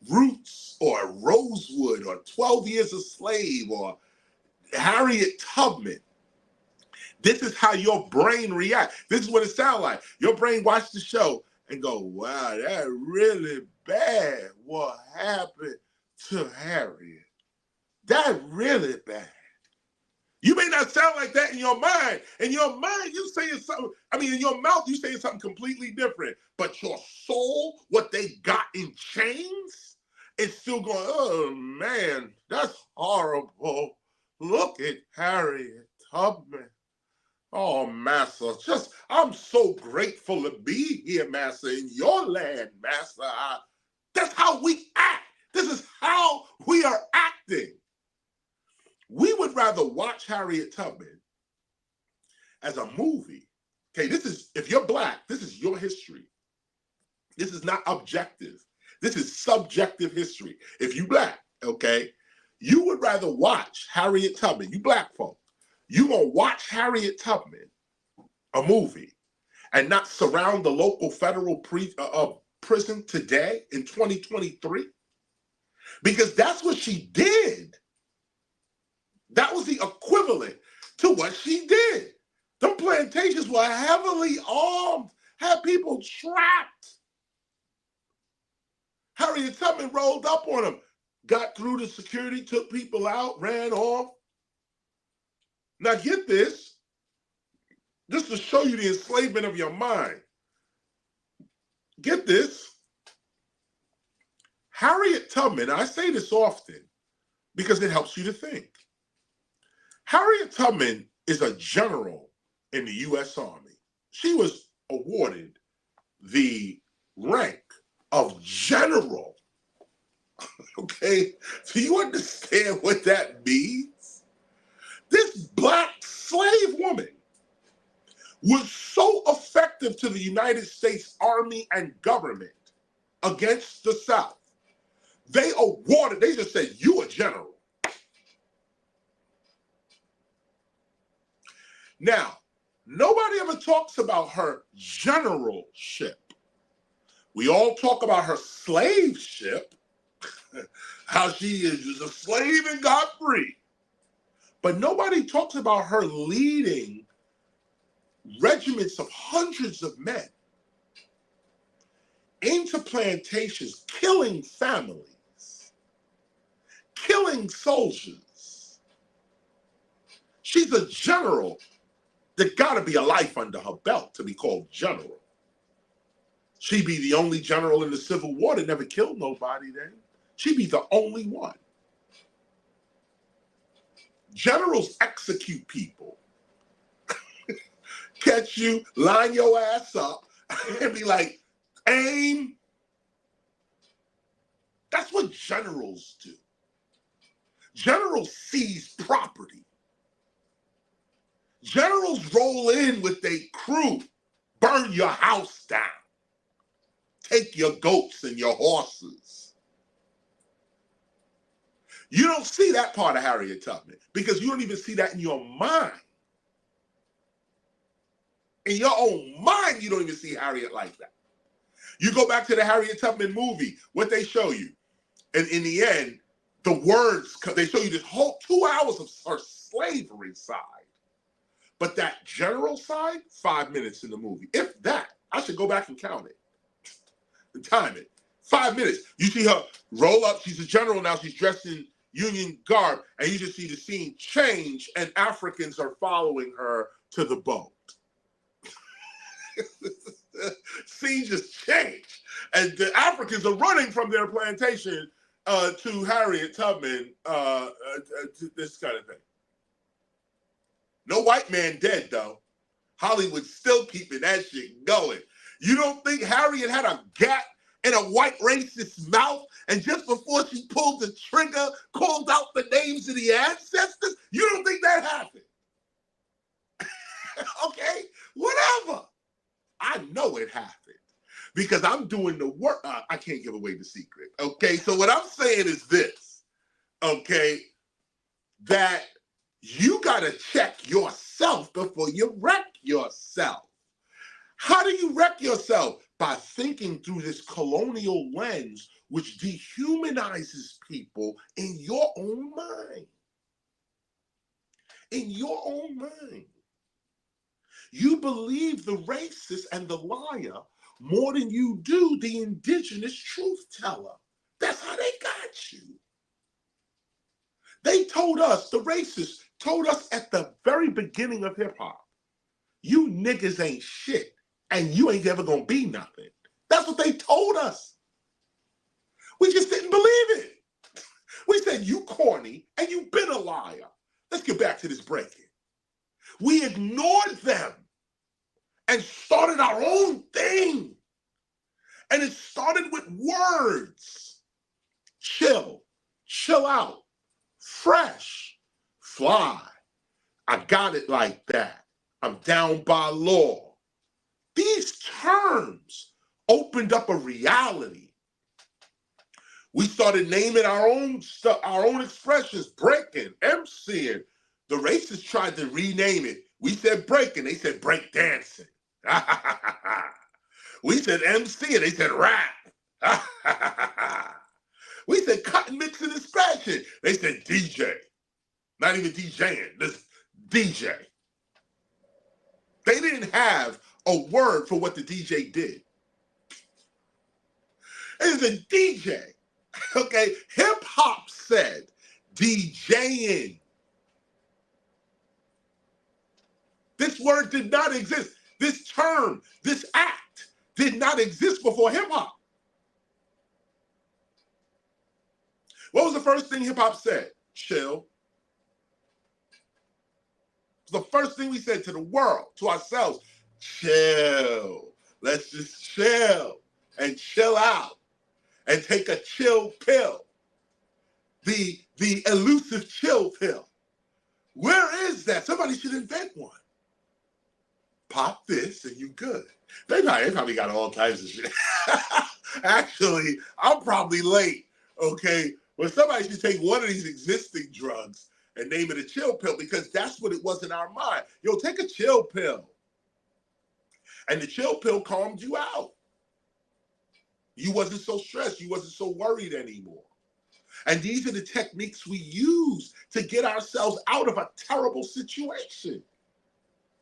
Speaker 2: Roots or Rosewood or 12 Years a Slave or Harriet Tubman, this is how your brain reacts. This is what it sounds like. Your brain watched the show and go, wow, that really bad what happened to Harriet. That really bad. You may not sound like that in your mind. In your mind, you saying something, in your mouth, you saying something completely different. But your soul, what they got in chains, is still going, oh man, that's horrible. Look at Harriet Tubman. Oh, Master, I'm so grateful to be here, Master, in your land, Master. That's how we act. This is how we are acting. We would rather watch Harriet Tubman as a movie. Okay, if you're Black, this is your history. This is not objective. This is subjective history. If you Black, okay, you would rather watch Harriet Tubman, you Black folk, you gonna watch Harriet Tubman, a movie, and not surround the local federal prison today in 2023? Because that's what she did. That was the equivalent to what she did. The plantations were heavily armed, had people trapped. Harriet Tubman rolled up on them, got through the security, took people out, ran off. Now get this, just to show you the enslavement of your mind. Get this. Harriet Tubman, I say this often because it helps you to think. Harriet Tubman is a general in the U.S. Army. She was awarded the rank of general. Okay? Do you understand what that means? This Black slave woman was so effective to the United States Army and government against the South. They just said, you a general. Now, nobody ever talks about her generalship. We all talk about her slaveship, how she is a slave and got free. But nobody talks about her leading regiments of hundreds of men into plantations, killing families, killing soldiers. She's a general There gotta be a life under her belt to be called general. She'd be the only general in the Civil War that never killed nobody then. She'd be the only one. Generals execute people. Catch you, line your ass up, and be like, aim. That's what generals do. Generals seize property. Generals roll in with their crew, burn your house down, take your goats and your horses. You don't see that part of Harriet Tubman because you don't even see that in your mind. In your own mind, you don't even see Harriet like that. You go back to the Harriet Tubman movie, what they show you. And in the end, the words, they show you this whole 2 hours of her slavery side. But that general side, 5 minutes in the movie. If that, I should go back and count it. And time it. 5 minutes. You see her roll up. She's a general now. She's dressed in Union garb. And you just see the scene change. And Africans are following her to the boat. Scene just changed. And the Africans are running from their plantation to Harriet Tubman, to this kind of thing. No white man dead, though. Hollywood's still keeping that shit going. You don't think Harriet had a gap in a white racist's mouth and just before she pulled the trigger, called out the names of the ancestors? You don't think that happened? Okay, whatever. I know it happened because I'm doing the work. I can't give away the secret. Okay, so what I'm saying is this, okay, that you got to check yourself before you wreck yourself. How do you wreck yourself? By thinking through this colonial lens, which dehumanizes people in your own mind. In your own mind. You believe the racist and the liar more than you do the indigenous truth teller. That's how they got you. They told us, the racists told us at the very beginning of hip hop, you niggas ain't shit and you ain't ever gonna be nothing. That's what they told us. We just didn't believe it. We said, you corny and you been a liar. Let's get back to this breaking. We ignored them and started our own thing. And it started with words. Chill, chill out, fresh, fly. I got it like that. I'm down by law. These terms opened up a reality. We started naming our own stuff, our own expressions, breaking, MCing. The racists tried to rename it. We said breaking, they said break dancing. We said MC and they said rap. We said cutting, mixing, and scratching. They said DJ. Not even DJing, just DJ. They didn't have a word for what the DJ did. It was a DJ. Okay, hip hop said DJing. This word did not exist. This term, this act did not exist before hip hop. What was the first thing hip hop said? Chill. It was the first thing we said to the world, to ourselves. Chill. Let's just chill and chill out and take a chill pill. The elusive chill pill. Where is that? Somebody should invent one. Pop this and you good. They probably got all types of shit. Actually, I'm probably late, okay? But somebody should take one of these existing drugs and name it a chill pill because that's what it was in our mind. Yo, take a chill pill. And the chill pill calmed you out. You wasn't so stressed. You wasn't so worried anymore. And these are the techniques we use to get ourselves out of a terrible situation.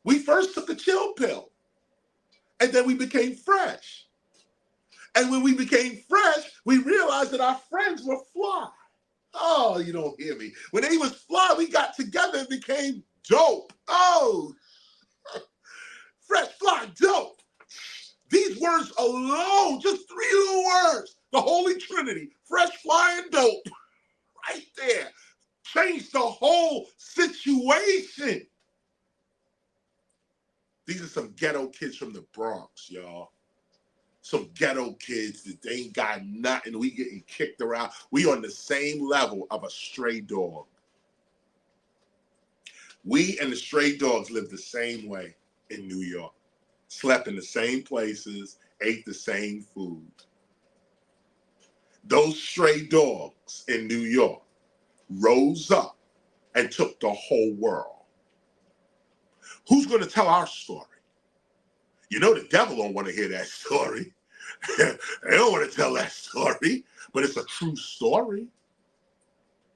Speaker 2: We first took a chill pill, and then we became fresh. And when we became fresh, we realized that our friends were fly. Oh, you don't hear me. When they was fly, we got together and became dope. Oh, alone, just 3 little words, the Holy Trinity, fresh flying dope, right there, changed the whole situation. These are some ghetto kids from the Bronx, y'all. Some ghetto kids that they ain't got nothing. We getting kicked around. We on the same level of a stray dog. We and the stray dogs live the same way in New York. Slept in the same places, ate the same food. Those stray dogs in New York rose up and took the whole world. Who's going to tell our story? You know the devil don't want to hear that story. They don't want to tell that story, but it's a true story.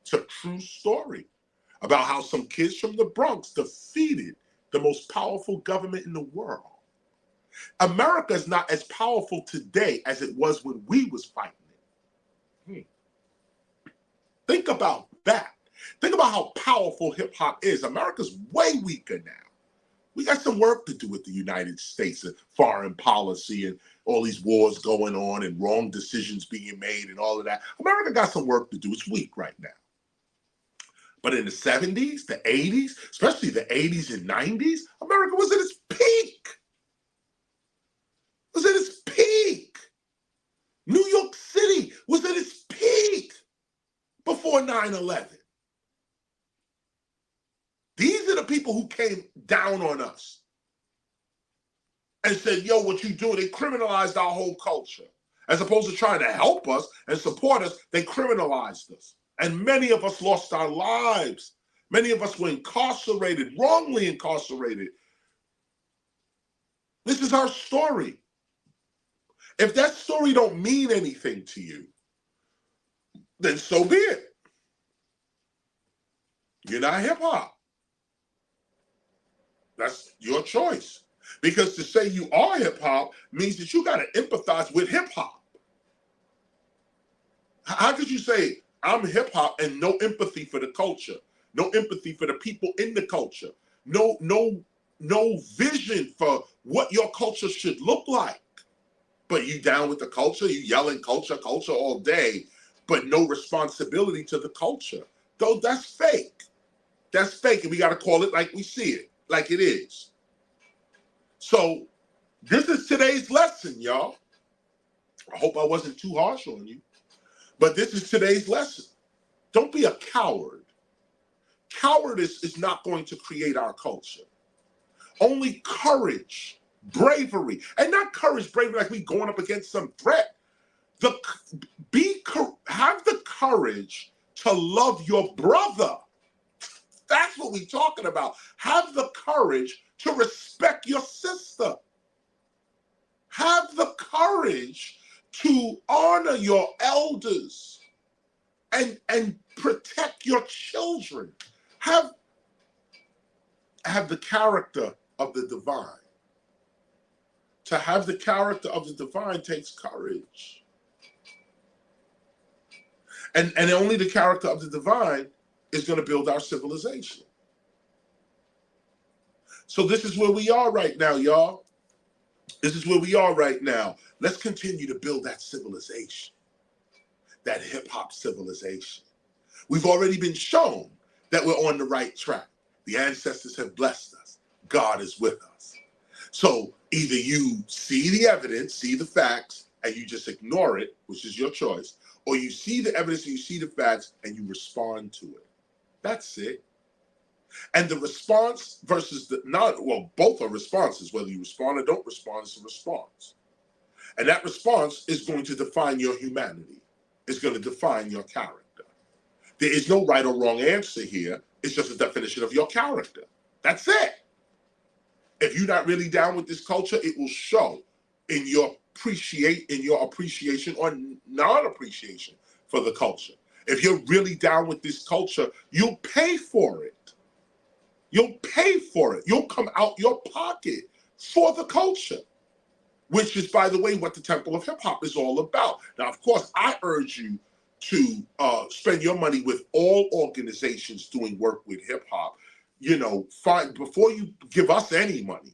Speaker 2: It's a true story about how some kids from the Bronx defeated the most powerful government in the world. America is not as powerful today as it was when we was fighting it. Think about that. Think about how powerful hip hop is. America's way weaker now. We got some work to do with the United States and foreign policy and all these wars going on and wrong decisions being made and all of that. America got some work to do. It's weak right now. But in the 70s, the 80s, especially the 80s and 90s, America was at its peak. Was at its peak. New York City was at its peak before 9/11. These are the people who came down on us and said, yo, what you do? They criminalized our whole culture. As opposed to trying to help us and support us, they criminalized us. And many of us lost our lives. Many of us were incarcerated, wrongly incarcerated. This is our story. If that story don't mean anything to you, then so be it. You're not hip hop. That's your choice. Because to say you are hip hop means that you got to empathize with hip hop. How could you say I'm hip hop and no empathy for the culture, no empathy for the people in the culture, no vision for what your culture should look like? But you down with the culture, you yelling culture all day, but no responsibility to the culture. Though that's fake. That's fake, and we got to call it like we see it, like it is. So this is today's lesson, y'all. I hope I wasn't too harsh on you, but this is today's lesson. Don't be a coward. Cowardice is not going to create our culture. Only courage, bravery, and not courage, bravery like we going up against some threat. Have the courage to love your brother. That's what we're talking about. Have the courage to respect your sister. Have the courage to honor your elders and protect your children. Have the character of the divine. To have the character of the divine takes courage. And only the character of the divine is going to build our civilization. So this is where we are right now, y'all. This is where we are right now. Let's continue to build that civilization, that hip-hop civilization. We've already been shown that we're on the right track. The ancestors have blessed us. God is with us. So either you see the evidence, see the facts, and you just ignore it, which is your choice, or you see the evidence and you see the facts and you respond to it. That's it. And the response versus both are responses. Whether you respond or don't respond, it's a response. And that response is going to define your humanity. It's going to define your character. There is no right or wrong answer here. It's just a definition of your character. That's it. If you're not really down with this culture, it will show in your appreciation or non-appreciation for the culture. If you're really down with this culture, you'll pay for it. You'll pay for it. You'll come out your pocket for the culture, which is, by the way, what the Temple of Hip Hop is all about. Now, of course, I urge you to spend your money with all organizations doing work with hip hop. You know, before you give us any money,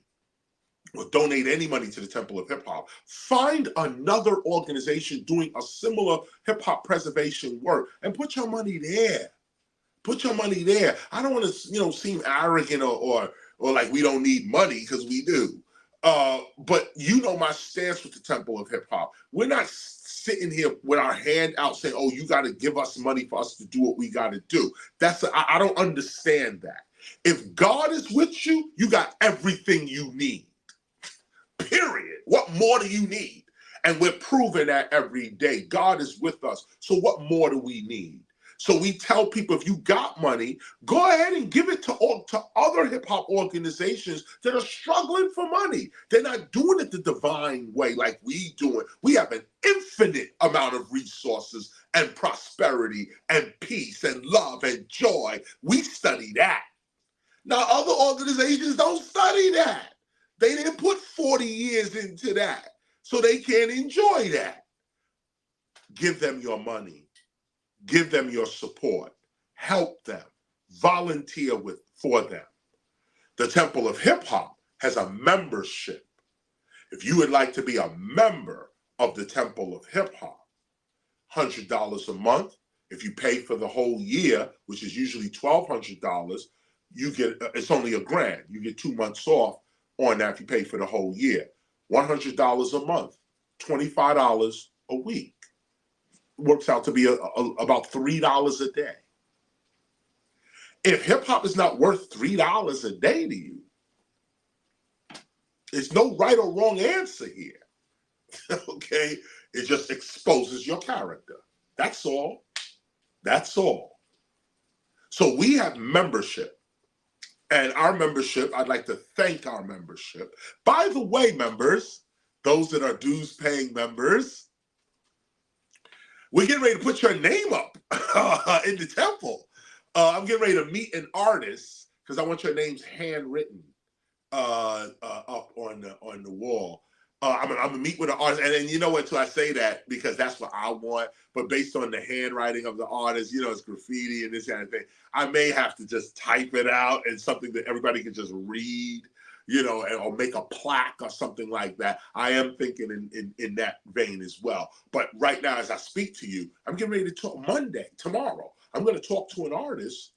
Speaker 2: or donate any money to the Temple of Hip Hop. Find another organization doing a similar hip hop preservation work and put your money there. Put your money there. I don't want to, seem arrogant or like we don't need money, because we do. But my stance with the Temple of Hip Hop. We're not sitting here with our hand out saying, "Oh, you got to give us money for us to do what we got to do." I don't understand that. If God is with you, you got everything you need. Period. What more do you need? And we're proving that every day. God is with us. So what more do we need? So we tell people, if you got money, go ahead and give it to other hip hop organizations that are struggling for money. They're not doing it the divine way like we do it. We have an infinite amount of resources and prosperity and peace and love and joy. We study that. Now, other organizations don't study that. They didn't put 40 years into that, so they can't enjoy that. Give them your money. Give them your support. Help them. Volunteer for them. The Temple of Hip Hop has a membership. If you would like to be a member of the Temple of Hip Hop, $100 a month. If you pay for the whole year, which is usually $1,200, it's only $1,000. You get 2 months off on that if you pay for the whole year. $100 a month, $25 a week. Works out to be about $3 a day. If hip hop is not worth $3 a day to you, there's no right or wrong answer here. Okay? It just exposes your character. That's all. That's all. So we have membership. And our membership, I'd like to thank our membership. By the way, members, those that are dues paying members, we're getting ready to put your name up in the temple. I'm getting ready to meet an artist because I want your names handwritten up on the wall. I'm gonna meet with an artist, and then you know what? So I say that because that's what I want. But based on the handwriting of the artist, it's graffiti and this kind of thing. I may have to just type it out and something that everybody can just read, or make a plaque or something like that. I am thinking in that vein as well. But right now, as I speak to you, I'm getting ready to talk tomorrow. I'm going to talk to an artist,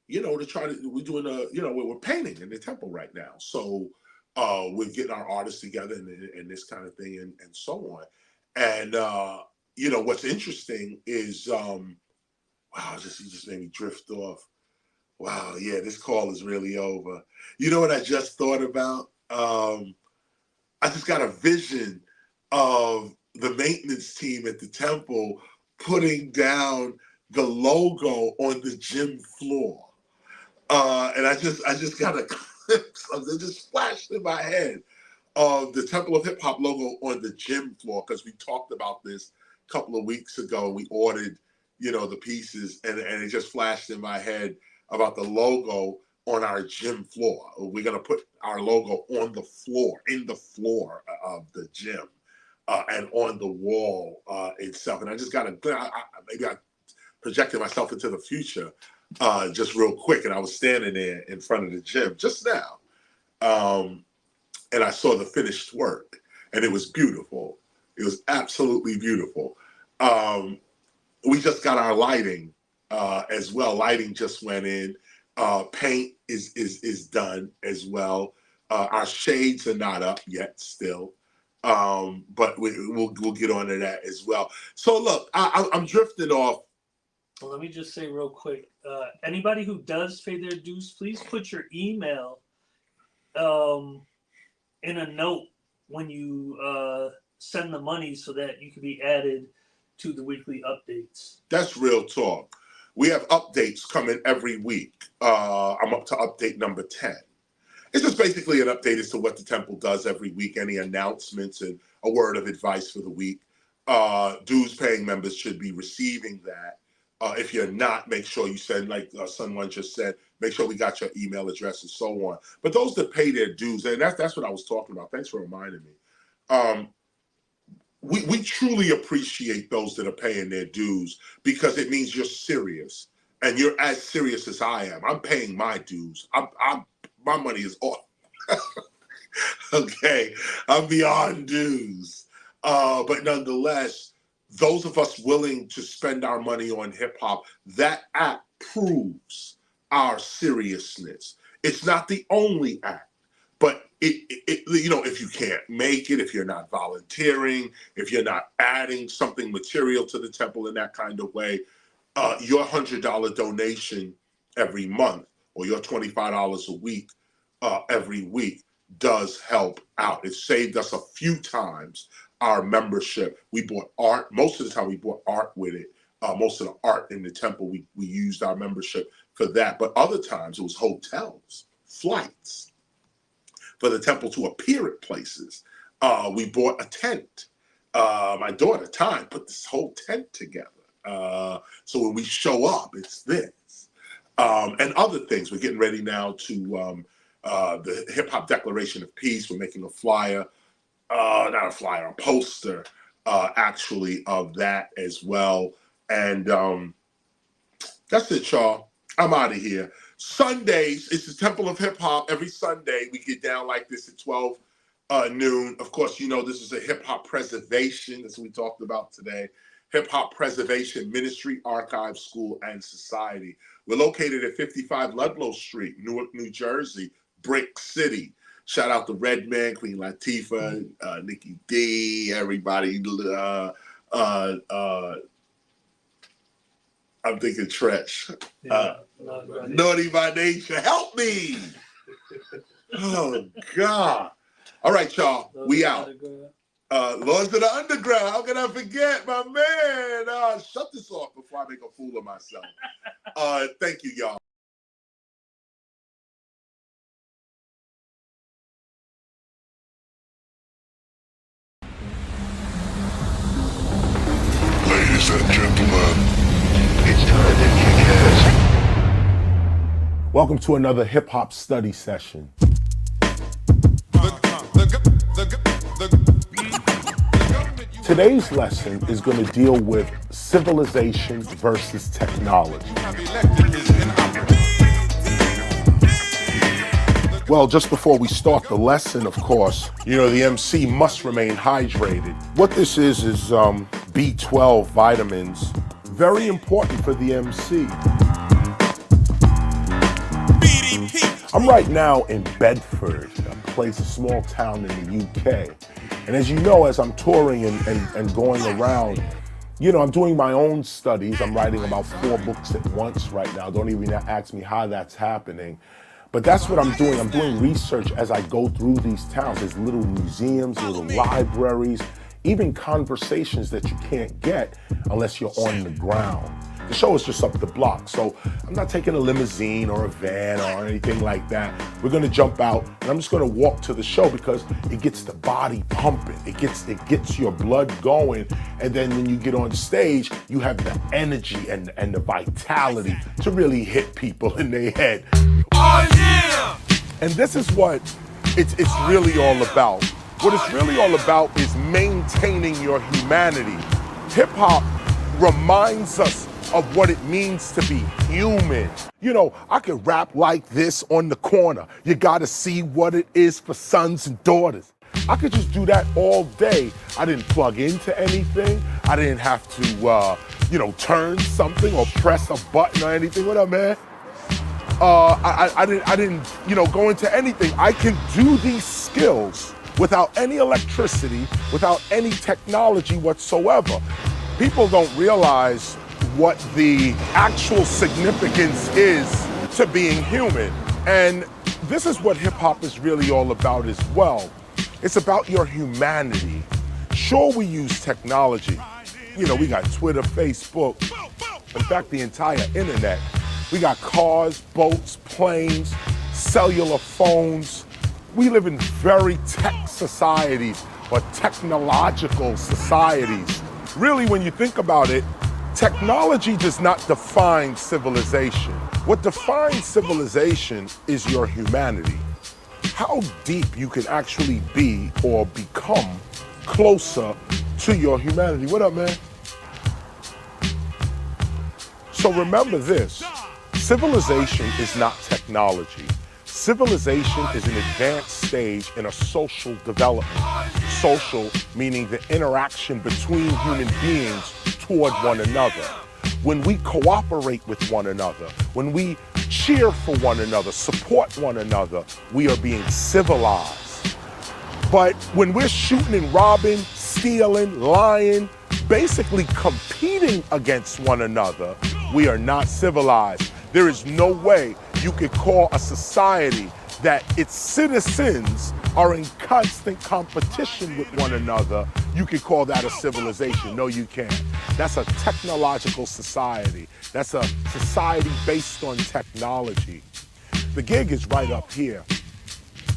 Speaker 2: to try to, we're doing we're painting in the temple right now. So we're getting our artists together and this kind of thing and so on. And, what's interesting is, wow, you just made me drift off. Wow, yeah, this call is really over. You know what I just thought about? I just got a vision of the maintenance team at the temple putting down the logo on the gym floor. And I just got a glimpse of it, just flashed in my head of the Temple of Hip Hop logo on the gym floor, because we talked about this a couple of weeks ago. We ordered, the pieces, and it just flashed in my head about the logo on our gym floor. We're going to put our logo on the floor, in the floor of the gym, and on the wall itself. And I just got maybe I projected myself into the future just real quick. And I was standing there in front of the gym just now. And I saw the finished work, and it was beautiful. It was absolutely beautiful. We just got our lighting as well. Lighting just went in. Paint is done as well. Our shades are not up yet still, but we'll get on to that as well. So look, I'm drifting off.
Speaker 4: Well, let me just say real quick, anybody who does pay their dues, please put your email in a note when you send the money so that you can be added to the weekly updates.
Speaker 2: That's real talk. We have updates coming every week. I'm up to update number 10. It's just basically an update as to what the temple does every week, any announcements and a word of advice for the week. Dues paying members should be receiving that. If you're not, make sure you send, like someone just said, make sure we got your email address and so on. But those that pay their dues, and that's what I was talking about. Thanks for reminding me. We truly appreciate those that are paying their dues, because it means you're serious, and you're as serious as I am. I'm paying my dues. My money is off. Okay, I'm beyond dues. But nonetheless, those of us willing to spend our money on hip hop, that act proves our seriousness. It's not the only act, but if you can't make it, if you're not volunteering, if you're not adding something material to the temple in that kind of way, your $100 donation every month or your $25 a week every week does help out. It saved us a few times our membership. We bought art. Most of the time we bought art with it. Most of the art in the temple, we used our membership for that. But other times it was hotels, flights, for the temple to appear at places. We bought a tent. My daughter, Time, put this whole tent together. So when we show up, it's this. And other things. We're getting ready now to the Hip Hop Declaration of Peace. We're making a flyer, not a flyer, a poster, actually, of that as well. And that's it, y'all. I'm out of here. Sundays, it's the Temple of Hip Hop. Every Sunday, we get down like this at 12 noon. Of course, you know this is a hip hop preservation, as we talked about today. Hip Hop Preservation Ministry, Archive, School, and Society. We're located at 55 Ludlow Street, Newark, New Jersey, Brick City. Shout out to Redman, Queen Latifah, Nikki D, everybody. I'm thinking Tresh. Naughty by Nature, help me. Oh, God. All right, y'all, we out. Lords of the Underground, how can I forget, my man? Shut this off before I make a fool of myself. Thank you, y'all.
Speaker 5: Ladies and gentlemen, it's time to kick ass.
Speaker 1: Welcome to another hip hop study session. Today's lesson is going to deal with civilization versus technology. Well, just before we start the lesson, of course, you know, the MC must remain hydrated. What this is B12 vitamins, very important for the MC. I'm right now in Bedford, a small town in the UK. And as you know, as I'm touring and going around, you know, I'm doing my own studies. I'm writing about 4 books at once right now. Don't even ask me how that's happening. But that's what I'm doing. I'm doing research as I go through these towns. There's little museums, little libraries, even conversations that you can't get unless you're on the ground. The show is just up the block, so I'm not taking a limousine or a van or anything like that. We're gonna jump out, and I'm just gonna walk to the show because it gets the body pumping. It gets your blood going, and then when you get on stage, you have the energy and the vitality to really hit people in their head.
Speaker 3: Oh yeah!
Speaker 1: And this is what it's really all about. What it's really all about is maintaining your humanity. Hip hop reminds us of what it means to be human. You know, I could rap like this on the corner. You gotta see what it is for sons and daughters. I could just do that all day. I didn't plug into anything. I didn't have to, turn something or press a button or anything. What up, man? I didn't, go into anything. I can do these skills without any electricity, without any technology whatsoever. People don't realize what the actual significance is to being human. And this is what hip hop is really all about as well. It's about your humanity. Sure, we use technology. You know, we got Twitter, Facebook, in fact, the entire internet. We got cars, boats, planes, cellular phones. We live in very tech societies or technological societies. Really, when you think about it, technology does not define civilization. What defines civilization is your humanity. How deep you can actually be or become closer to your humanity. What up, man? So remember this, civilization is not technology. Civilization is an advanced stage in a social development. Social meaning the interaction between human beings toward one another. When we cooperate with one another, when we cheer for one another, support one another, we are being civilized. But when we're shooting and robbing, stealing, lying, basically competing against one another, we are not civilized. There is no way you could call a society that its citizens are in constant competition with one another, you could call that a civilization. No, you can't. That's a technological society. That's a society based on technology. The gig is right up here.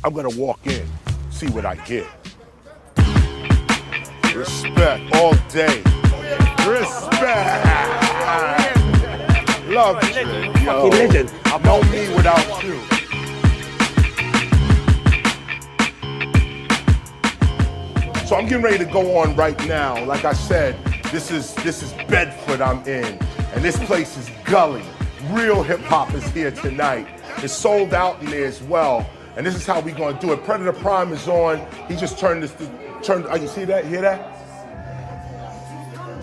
Speaker 1: I'm gonna walk in, see what I get. Respect all day. Respect. Love you.
Speaker 6: Fucking legend.
Speaker 1: No me without you. So I'm getting ready to go on right now. Like I said, this is Bedford I'm in, and this place is Gully. Real hip hop is here tonight. It's sold out in there as well, and this is how we gonna do it. Predator Prime is on. He just turned this. Oh, you see that? Hear that?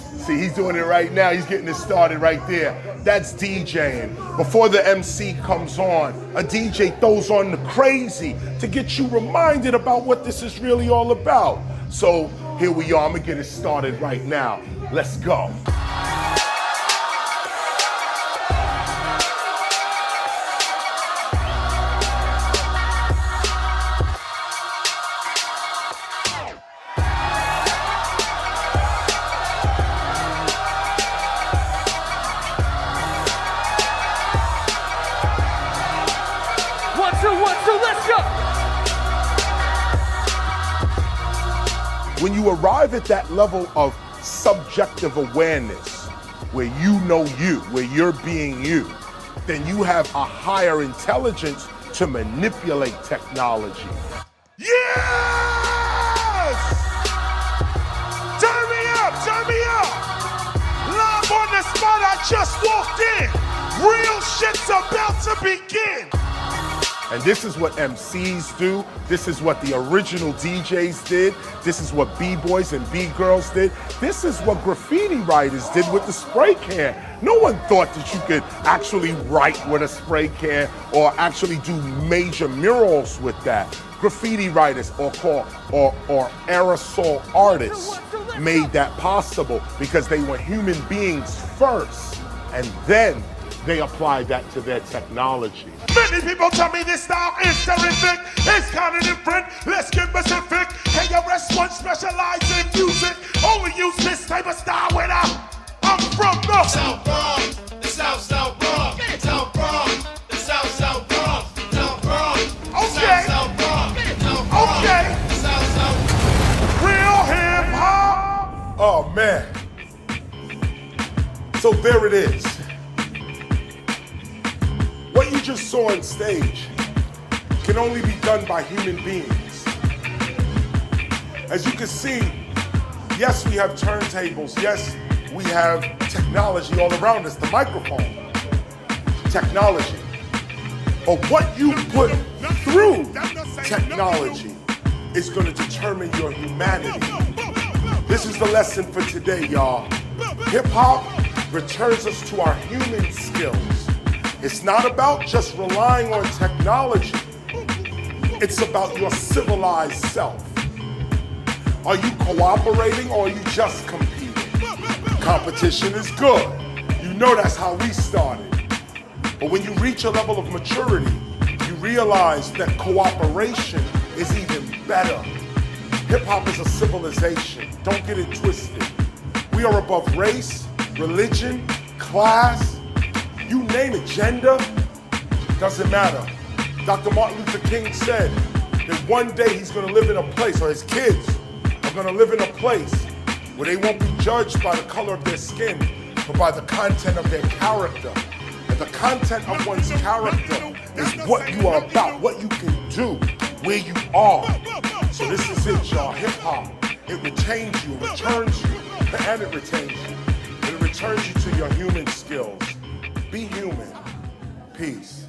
Speaker 1: See, he's doing it right now. He's getting it started right there. That's DJing. Before the MC comes on, a DJ throws on the crazy to get you reminded about what this is really all about. So here we are. I'm gonna get it started right now. Let's go.
Speaker 6: Let's go.
Speaker 1: When you arrive at that level of subjective awareness, where you know you, where you're being you, then you have a higher intelligence to manipulate technology.
Speaker 2: Yes! Turn me up, turn me up! Live on the spot, I just walked in. Real shit's about to begin.
Speaker 1: And this is what MCs do. This is what the original DJs did. This is what B-boys and B-girls did. This is what graffiti writers did with the spray can. No one thought that you could actually write with a spray can or actually do major murals with that. Graffiti writers or aerosol artists made that possible because they were human beings first, and then they applied that to their technology.
Speaker 2: Many people tell me this style is terrific. It's kind of different. Let's get specific. KRS-ONE specialize in music. Only use this type of style when I'm from the
Speaker 3: South Bronx, the South Bronx, South Bronx, the South Bronx, South Bronx,
Speaker 2: Okay.
Speaker 3: South Bronx,
Speaker 2: Okay.
Speaker 3: South.
Speaker 2: Real hip hop.
Speaker 1: Oh man. So there it is. What you just saw on stage can only be done by human beings. As you can see, yes, we have turntables. Yes, we have technology all around us, the microphone, technology. But what you put through technology is going to determine your humanity. This is the lesson for today, y'all. Hip hop returns us to our human skills. It's not about just relying on technology. It's about your civilized self. Are you cooperating or are you just competing? Competition is good. You know that's how we started. But when you reach a level of maturity, you realize that cooperation is even better. Hip hop is a civilization. Don't get it twisted. We are above race, religion, class, you name it, gender, doesn't matter. Dr. Martin Luther King said that one day he's gonna live in a place, or his kids are gonna live in a place where they won't be judged by the color of their skin, but by the content of their character. And the content of one's character is what you are about, what you can do, where you are. So this is it, y'all. Hip hop, it retains you, returns you, and it retains you. It returns you to your human skills. Be human. Peace.